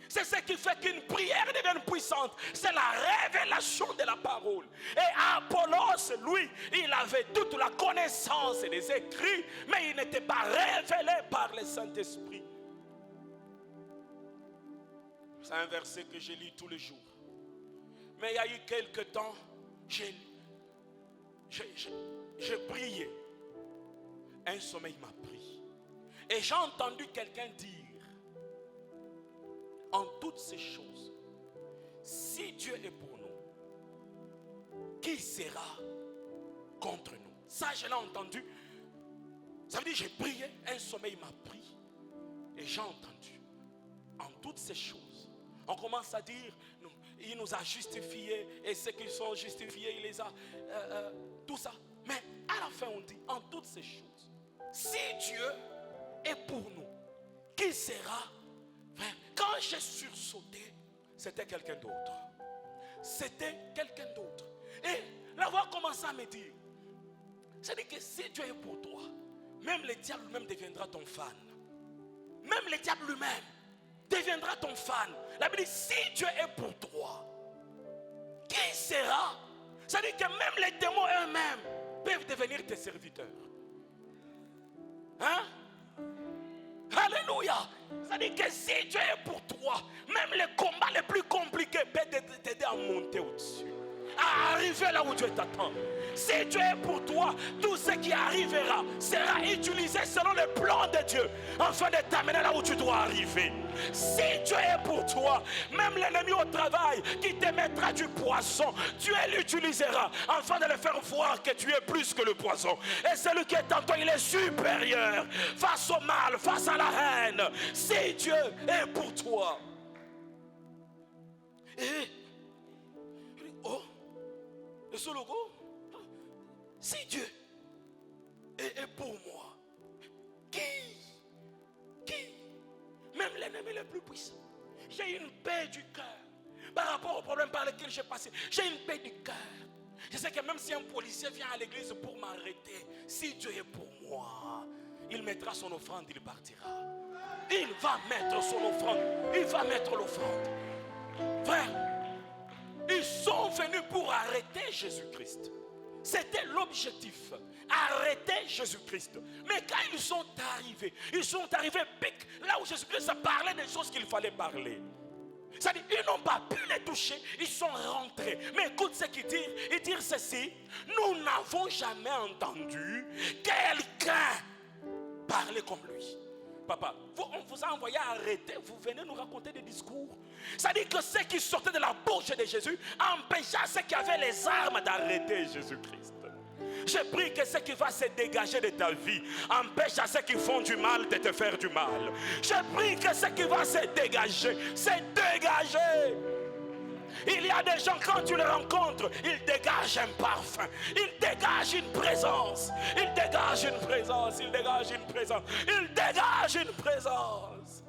C'est ce qui fait qu'une prière devienne puissante. C'est la révélation de la parole. Et Apollos, lui, il avait toute la connaissance des écrits, mais il n'était pas révélé par le Saint-Esprit. C'est un verset que je lis tous les jours. Mais il y a eu quelque temps, j'ai prié. Un sommeil m'a pris. Et j'ai entendu quelqu'un dire, en toutes ces choses, si Dieu est pour nous, qui sera contre nous? Ça, je l'ai entendu. Ça veut dire, j'ai prié, un sommeil m'a pris. Et j'ai entendu, en toutes ces choses, on commence à dire, non, il nous a justifiés, et ceux qui sont justifiés, il les a, tout ça. Mais à la fin, on dit, en toutes ces choses, si Dieu est pour nous, qui sera? Quand j'ai sursauté, c'était quelqu'un d'autre. C'était quelqu'un d'autre. Et la voix commence à me dire, c'est-à-dire que si Dieu est pour toi, même le diable lui-même deviendra ton fan. Même le diable lui-même deviendra ton fan. La Bible dit, si Dieu est pour toi, qui sera? C'est-à-dire que même les démons eux-mêmes peuvent devenir tes serviteurs. Hein? Alléluia. C'est-à-dire que si Dieu est pour toi, même les combats les plus compliqués peuvent t'aider à monter au-dessus, à arriver là où Dieu t'attend. Si Dieu est pour toi, tout ce qui arrivera sera utilisé selon le plan de Dieu, afin de t'amener là où tu dois arriver. Si Dieu est pour toi, même l'ennemi au travail qui te mettra du poison, Dieu l'utilisera afin de le faire voir que tu es plus que le poison. Et celui qui est en toi, il est supérieur face au mal, face à la haine. Si Dieu est pour toi. Et oh, et ce logo, si Dieu est pour moi, qui, même l'ennemi le plus puissant, j'ai une paix du cœur par rapport au problème par lequel j'ai passé. J'ai une paix du cœur. Je sais que même si un policier vient à l'église pour m'arrêter, si Dieu est pour moi, il mettra son offrande, il partira. Il va mettre son offrande, il va mettre l'offrande. Frère, ils sont venus pour arrêter Jésus-Christ. C'était l'objectif, arrêter Jésus-Christ. Mais quand ils sont arrivés pic, là où Jésus-Christ parlait des choses qu'il fallait parler. C'est-à-dire, ils n'ont pas pu les toucher, ils sont rentrés. Mais écoute ce qu'ils disent, ils disent ceci: nous n'avons jamais entendu quelqu'un Parlez comme lui. Papa, on vous a envoyé à arrêter, vous venez nous raconter des discours. Ça dit que ce qui sortait de la bouche de Jésus empêcha ceux qui avaient les armes d'arrêter Jésus-Christ. Je prie que ce qui va se dégager de ta vie empêche à ceux qui font du mal de te faire du mal. Je prie que ce qui va se dégager, c'est dégager. Il y a des gens, quand tu les rencontres, ils dégagent un parfum, ils dégagent une présence, ils dégagent une présence, ils dégagent une présence, ils dégagent une présence.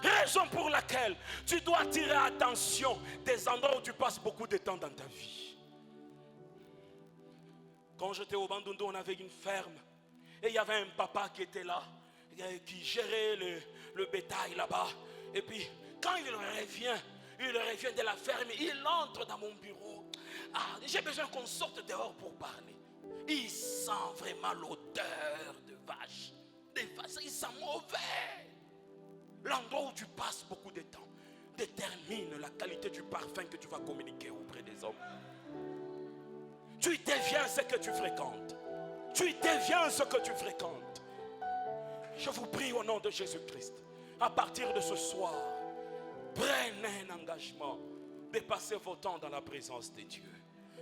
Raison pour laquelle tu dois tirer attention des endroits où tu passes beaucoup de temps dans ta vie. Quand j'étais au Bandundu, on avait une ferme et il y avait un papa qui était là, qui gérait le bétail là-bas. Et puis, quand il revient de la ferme, il entre dans mon bureau. Ah, j'ai besoin qu'on sorte dehors pour parler. Il sent vraiment l'odeur de vache. Des vaches, il sent mauvais. L'endroit où tu passes beaucoup de temps détermine la qualité du parfum que tu vas communiquer auprès des hommes. Tu deviens ce que tu fréquentes. Tu deviens ce que tu fréquentes. Je vous prie au nom de Jésus-Christ, à partir de ce soir, prenez un engagement de passer vos temps dans la présence de Dieu.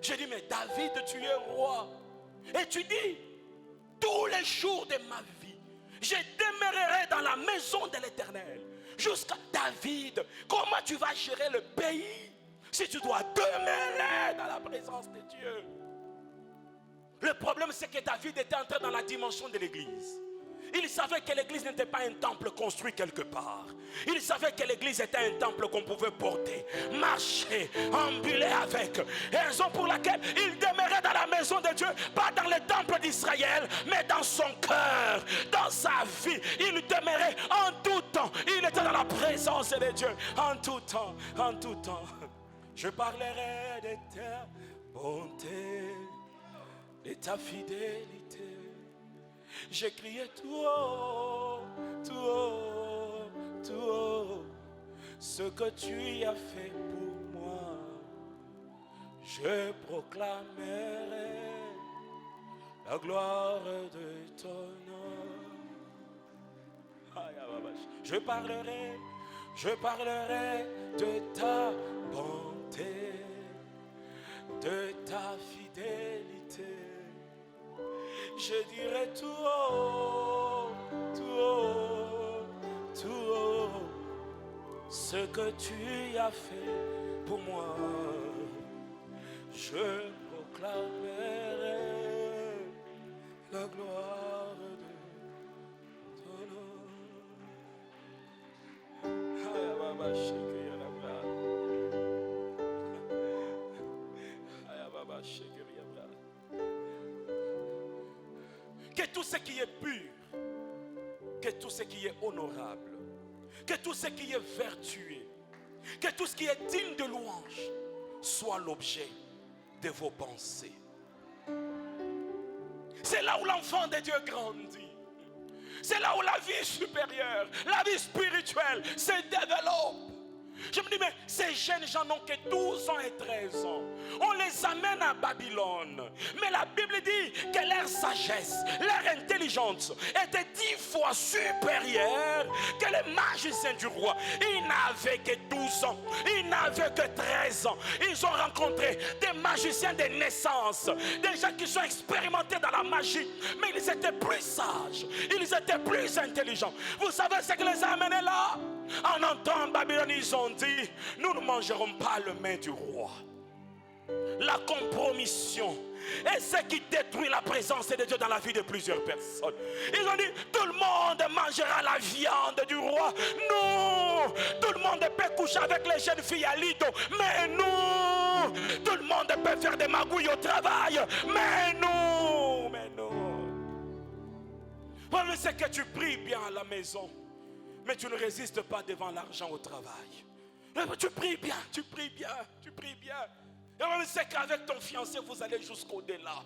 Je dis, mais David, tu es roi. Et tu dis, tous les jours de ma vie, je demeurerai dans la maison de l'Éternel. Jusqu'à David, comment tu vas gérer le pays si tu dois demeurer dans la présence de Dieu? Le problème, c'est que David était entré dans la dimension de l'église. Il savait que l'église n'était pas un temple construit quelque part. Il savait que l'église était un temple qu'on pouvait porter, marcher, ambuler avec. Et raison pour laquelle il demeurait dans la maison de Dieu, pas dans le temple d'Israël, mais dans son cœur, dans sa vie. Il demeurait en tout temps. Il était dans la présence de Dieu en tout temps, en tout temps. Je parlerai de ta bonté, de ta fidélité. J'ai crié tout haut, tout haut, tout haut, ce que tu as fait pour moi. Je proclamerai la gloire de ton nom. Je parlerai de ta bonté, de ta fidélité. Je dirai tout haut, tout haut, tout haut, ce que tu as fait pour moi. Je proclamerai la gloire de ton nom. Que tout ce qui est pur, que tout ce qui est honorable, que tout ce qui est vertueux, que tout ce qui est digne de louange soit l'objet de vos pensées. C'est là où l'enfant de Dieu grandit. C'est là où la vie supérieure, la vie spirituelle se développe. Je me dis, mais ces jeunes gens n'ont que 12 ans et 13 ans. On les amène à Babylone. Mais la Bible dit que leur sagesse, leur intelligence était 10 fois supérieure que les magiciens du roi. Ils n'avaient que 12 ans. Ils n'avaient que 13 ans. Ils ont rencontré des magiciens de naissance. Des gens qui sont expérimentés dans la magie. Mais ils étaient plus sages. Ils étaient plus intelligents. Vous savez ce qui les a amenés là? En entrant en Babylone, ils ont dit, nous ne mangerons pas le main du roi. La compromission est ce qui détruit la présence de Dieu dans la vie de plusieurs personnes. Ils ont dit, tout le monde mangera la viande du roi. Non, tout le monde peut coucher avec les jeunes filles à Lido. Mais non, tout le monde peut faire des magouilles au travail. Mais non, mais non. Voilà, c'est que tu pries bien à la maison, mais tu ne résistes pas devant l'argent au travail. Tu pries bien, tu prie bien, tu prie bien. Et on sait qu'avec ton fiancé, vous allez jusqu'au-delà.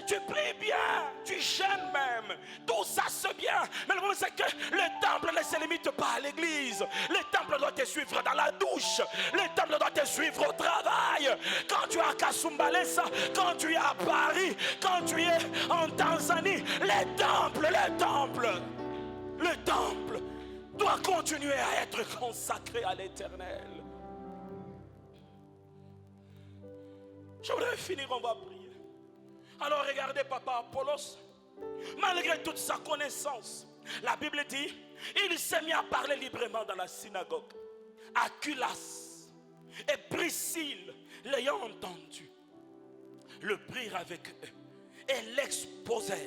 Tu pries bien, tu jeûnes même. Tout ça c'est bien. Mais le problème c'est que le temple ne se limite pas à l'église. Le temple doit te suivre dans la douche. Le temple doit te suivre au travail. Quand tu es à Kasumbalesa, quand tu es à Paris, quand tu es en Tanzanie, le temple doit continuer à être consacré à l'Éternel. Je voudrais finir, on va prier. Alors regardez papa Apollos, malgré toute sa connaissance, la Bible dit, il s'est mis à parler librement dans la synagogue. Aculas et Priscille, l'ayant entendu, le prirent avec eux et l'exposèrent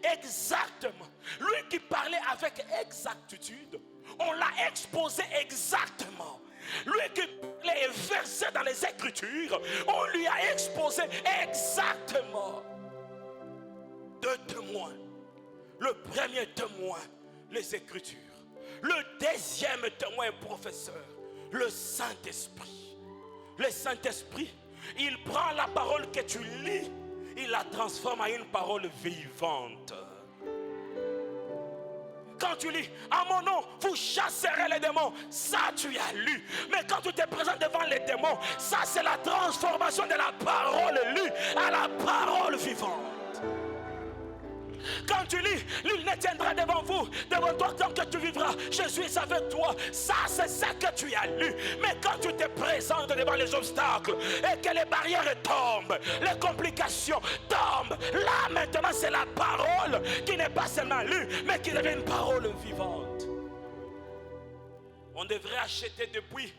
exactement. Lui qui parlait avec exactitude, on l'a exposé exactement. Lui qui les versait dans les Écritures, on lui a exposé exactement. Deux témoins. Le premier témoin, les Écritures. Le deuxième témoin, professeur, le Saint-Esprit. Le Saint-Esprit, il prend la parole que tu lis, il la transforme en une parole vivante. Quand tu lis, à mon nom, vous chasserez les démons. Ça, tu as lu. Mais quand tu te présentes devant les démons, ça, c'est la transformation de la parole lue à la parole vivante. Quand tu lis, l'île ne tiendra devant toi tant que tu vivras. Je suis avec toi. Ça, c'est ça que tu as lu. Mais quand tu te présentes devant les obstacles et que les barrières tombent, les complications tombent, là maintenant c'est la parole qui n'est pas seulement lue, mais qui devient une parole vivante. On devrait acheter depuis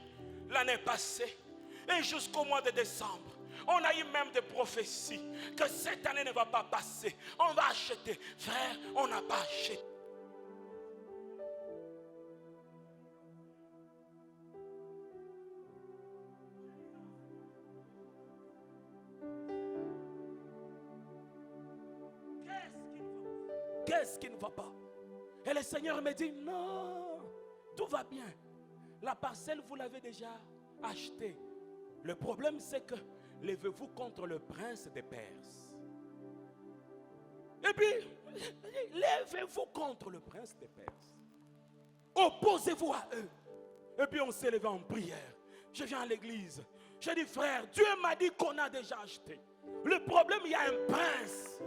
l'année passée et jusqu'au mois de décembre. On a eu même des prophéties que cette année ne va pas passer. On va acheter. Frère, on n'a pas acheté. Qu'est-ce qui ne va pas? Et le Seigneur me dit, non, tout va bien. La parcelle, vous l'avez déjà achetée. Le problème, c'est que levez-vous contre le prince des Perses. Et puis, levez-vous contre le prince des Perses. Opposez-vous à eux. Et puis on s'est levé en prière. Je viens à l'église. Je dis, frère, Dieu m'a dit qu'on a déjà acheté. Le problème, il y a un prince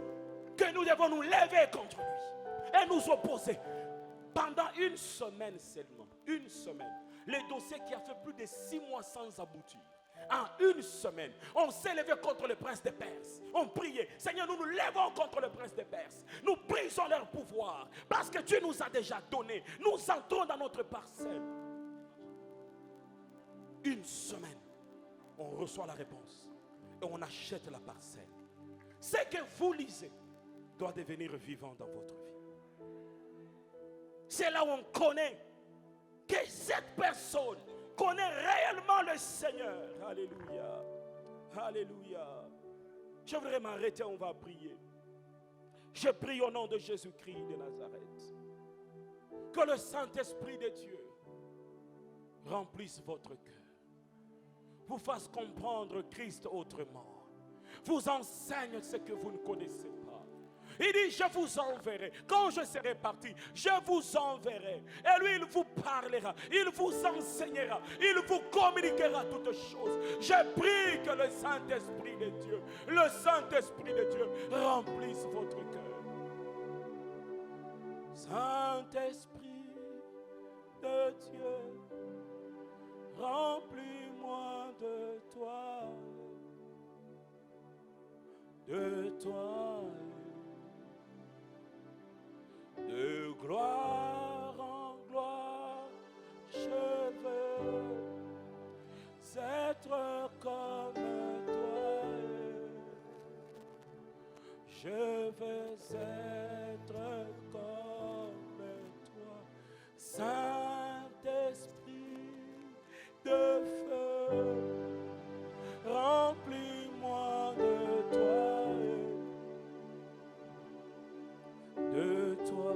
que nous devons nous lever contre lui et nous opposer. Pendant une semaine seulement, une semaine, le dossier qui a fait plus de 6 mois sans aboutir. En une semaine, on s'est levé contre le prince des Perses. On priait, Seigneur, nous nous levons contre le prince des Perses. Nous brisons leur pouvoir parce que Dieu nous a déjà donné. Nous entrons dans notre parcelle. Une semaine, on reçoit la réponse et on achète la parcelle. Ce que vous lisez doit devenir vivant dans votre vie. C'est là où on connaît que cette personne connaît réellement le Seigneur. Alléluia. Alléluia. Je voudrais m'arrêter, on va prier. Je prie au nom de Jésus-Christ de Nazareth. Que le Saint-Esprit de Dieu remplisse votre cœur. Vous fasse comprendre Christ autrement. Vous enseigne ce que vous ne connaissez pas. Il dit, je vous enverrai. Quand je serai parti, je vous enverrai. Et lui, il vous parlera. Il vous enseignera. Il vous communiquera toutes choses. Je prie que le Saint-Esprit de Dieu, remplisse votre cœur. Saint-Esprit de Dieu, remplis-moi de toi. De toi. De gloire en gloire, je veux être comme toi. Je veux être comme toi. Saint-Esprit de feu, remplis-moi de toi. De toi,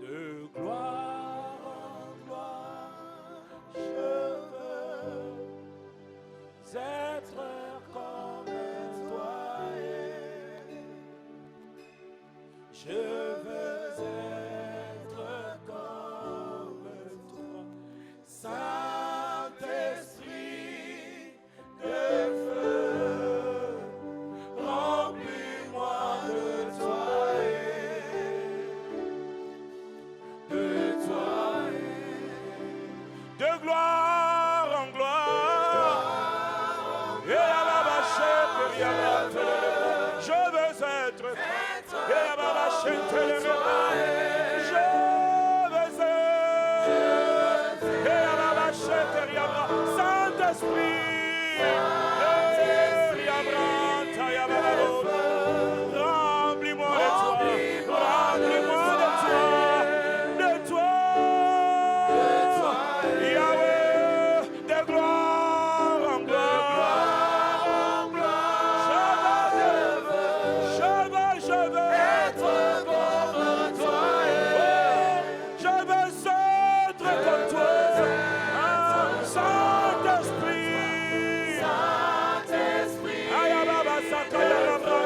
de gloire en gloire, je veux être Je veux être comme toi. Saint-Esprit de feu, remplis-moi de toi de gloire en gloire. Et à la bâchette, je veux être. Et à la bâchette, je veux être. Et à la bâchette, Saint-Esprit. Remplis-moi de toi. Remplis-moi de toi. De toi. Yahweh, de gloire en gloire. Je veux être comme toi. Je veux être comme toi. Saint-Esprit. Ayababa Sakayababa.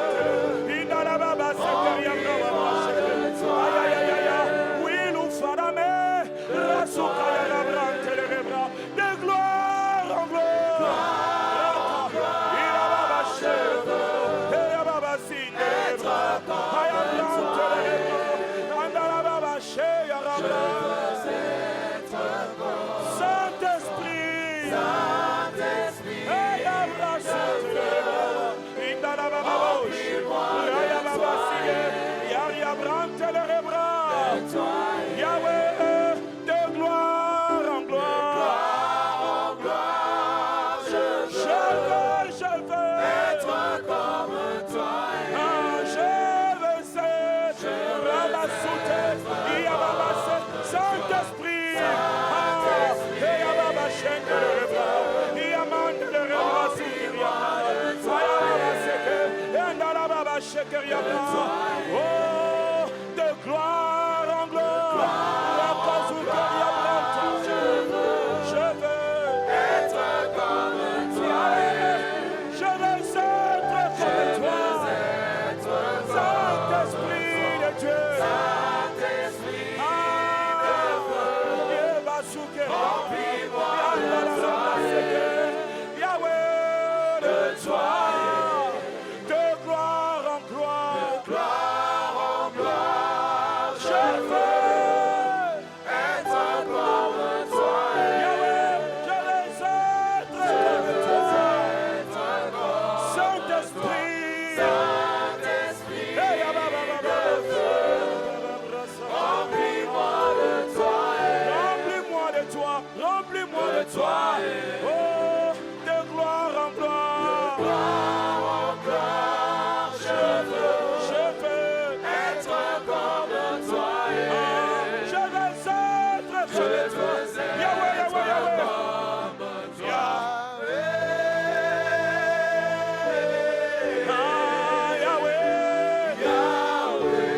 Inalababa Sakayababa. Ayayaya. Wilu Farame. Rasukayababa. De gloire en gloire. Ilababa Sheba. Ayababa Sindeba. Ayababa Andalababa Sheyaraba. Saint-Esprit. Ayababa Sindeba. Indalababa Sheba. Ayababa Sindeba. Yariabrante le rebra. Yahweh, de gloire en gloire. Je veux être comme toi. Je veux être la soute. Saint-Esprit. Oh, de gloire en gloire. Je veux être comme toi. Je veux être comme toi. Saint-Esprit de Dieu. Yahweh, de toi. De gloire en gloire. Je veux être comme toi. Yahweh, je veux être comme toi. Saint-Esprit. Remplis-moi de toi. Remplis-moi de toi. Oh, de gloire en gloire. Je veux être comme toi. Je veux être comme toi. Yahweh, Yahweh,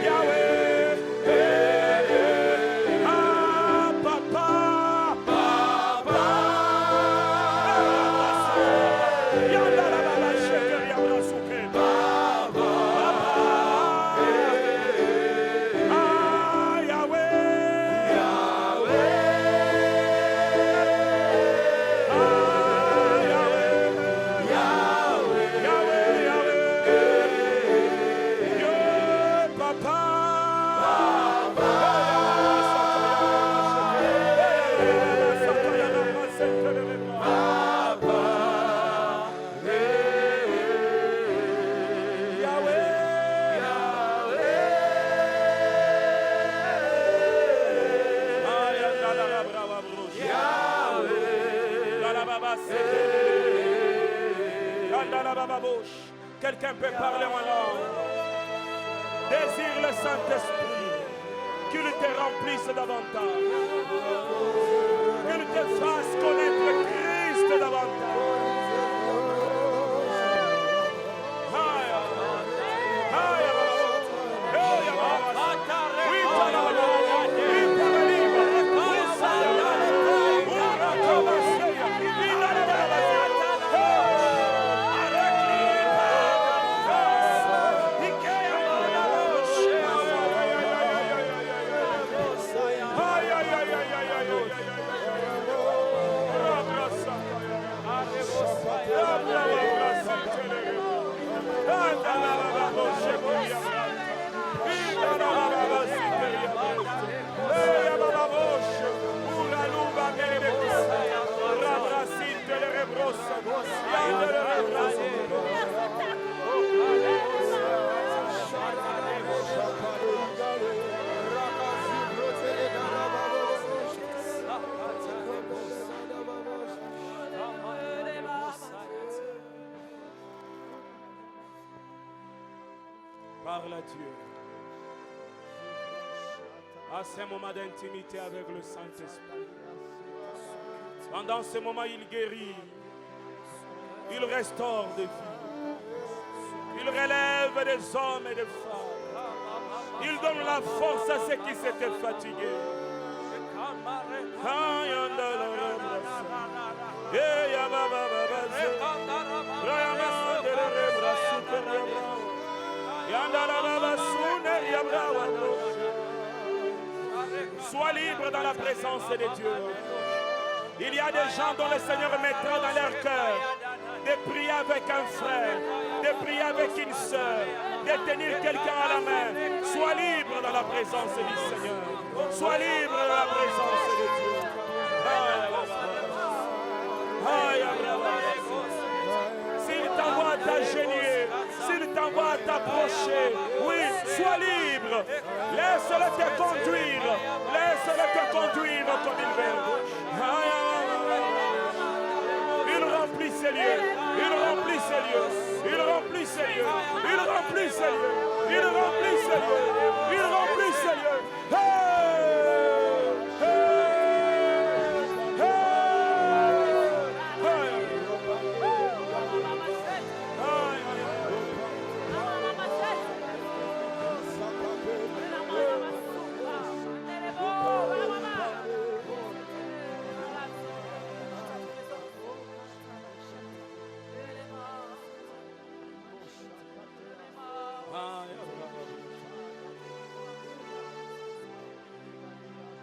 Yahweh. Quelqu'un peut parler en langue. Désire le Saint-Esprit, qu'il te remplisse davantage, qu'il te fasse connaître Christ davantage. Parle à Dieu. À ces moments d'intimité avec le Saint-Esprit. Pendant ce moment, il guérit. Il restaure des vies. Il relève des hommes et des femmes. Il donne la force à ceux qui s'étaient fatigués. Sois libre dans la présence de Dieu. Il y a des gens dont le Seigneur mettra dans leur cœur de prier avec un frère, de prier avec une soeur, de tenir quelqu'un à la main. Sois libre dans la présence du Seigneur. Sois libre dans la présence de Dieu. S'il t'envoie à t'agenouiller, s'il t'envoie à t'approcher, oui, sois libre. Laisse-le te conduire. Laisse-le te conduire comme il veut. Il remplit ces lieux. Il remplit ces lieux. Il remplit ces lieux. Il remplit ces lieux. Il remplit ces lieux. Il remplit ces lieux.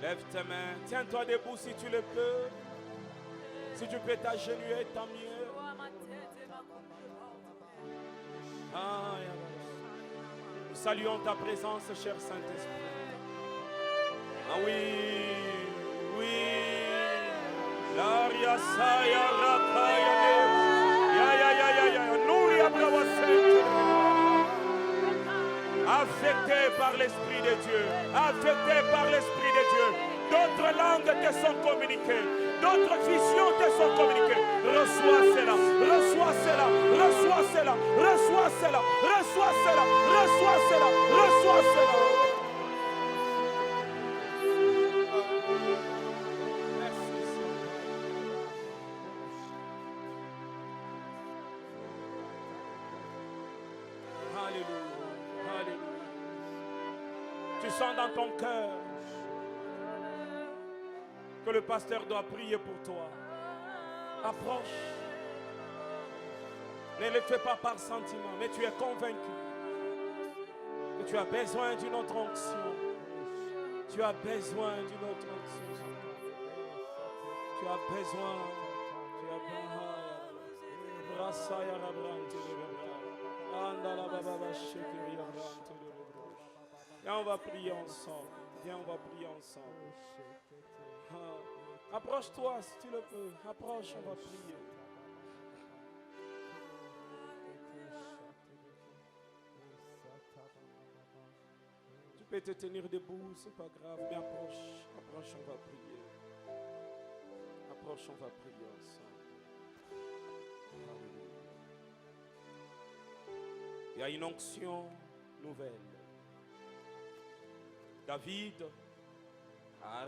Lève tes mains, tiens-toi debout si tu le peux. Si tu peux t'agenouiller, tant mieux. Nous saluons ta présence, cher Saint-Esprit. Ah oui, oui. Laria saya rakaya ya Nouria brawase. Affecté par l'Esprit de Dieu, affecté par l'Esprit de Dieu. D'autres langues te sont communiquées, d'autres visions te sont communiquées. Reçois cela, reçois cela, reçois cela, reçois cela, reçois cela, reçois cela, reçois cela. Merci Seigneur. Alléluia, alléluia. Tu sens dans ton cœur que le pasteur doit prier pour toi. Approche. Ne le fais pas par sentiment, mais tu es convaincu que tu as besoin d'une autre onction. Tu as besoin d'une autre onction. Tu as besoin. Tu as besoin. Viens, on va prier ensemble. Viens, on va prier ensemble. Approche-toi si tu le peux. Approche, on va prier. Tu peux te tenir debout, c'est pas grave. Mais approche, approche, on va prier. Approche, on va prier ensemble. Il y a une onction nouvelle. David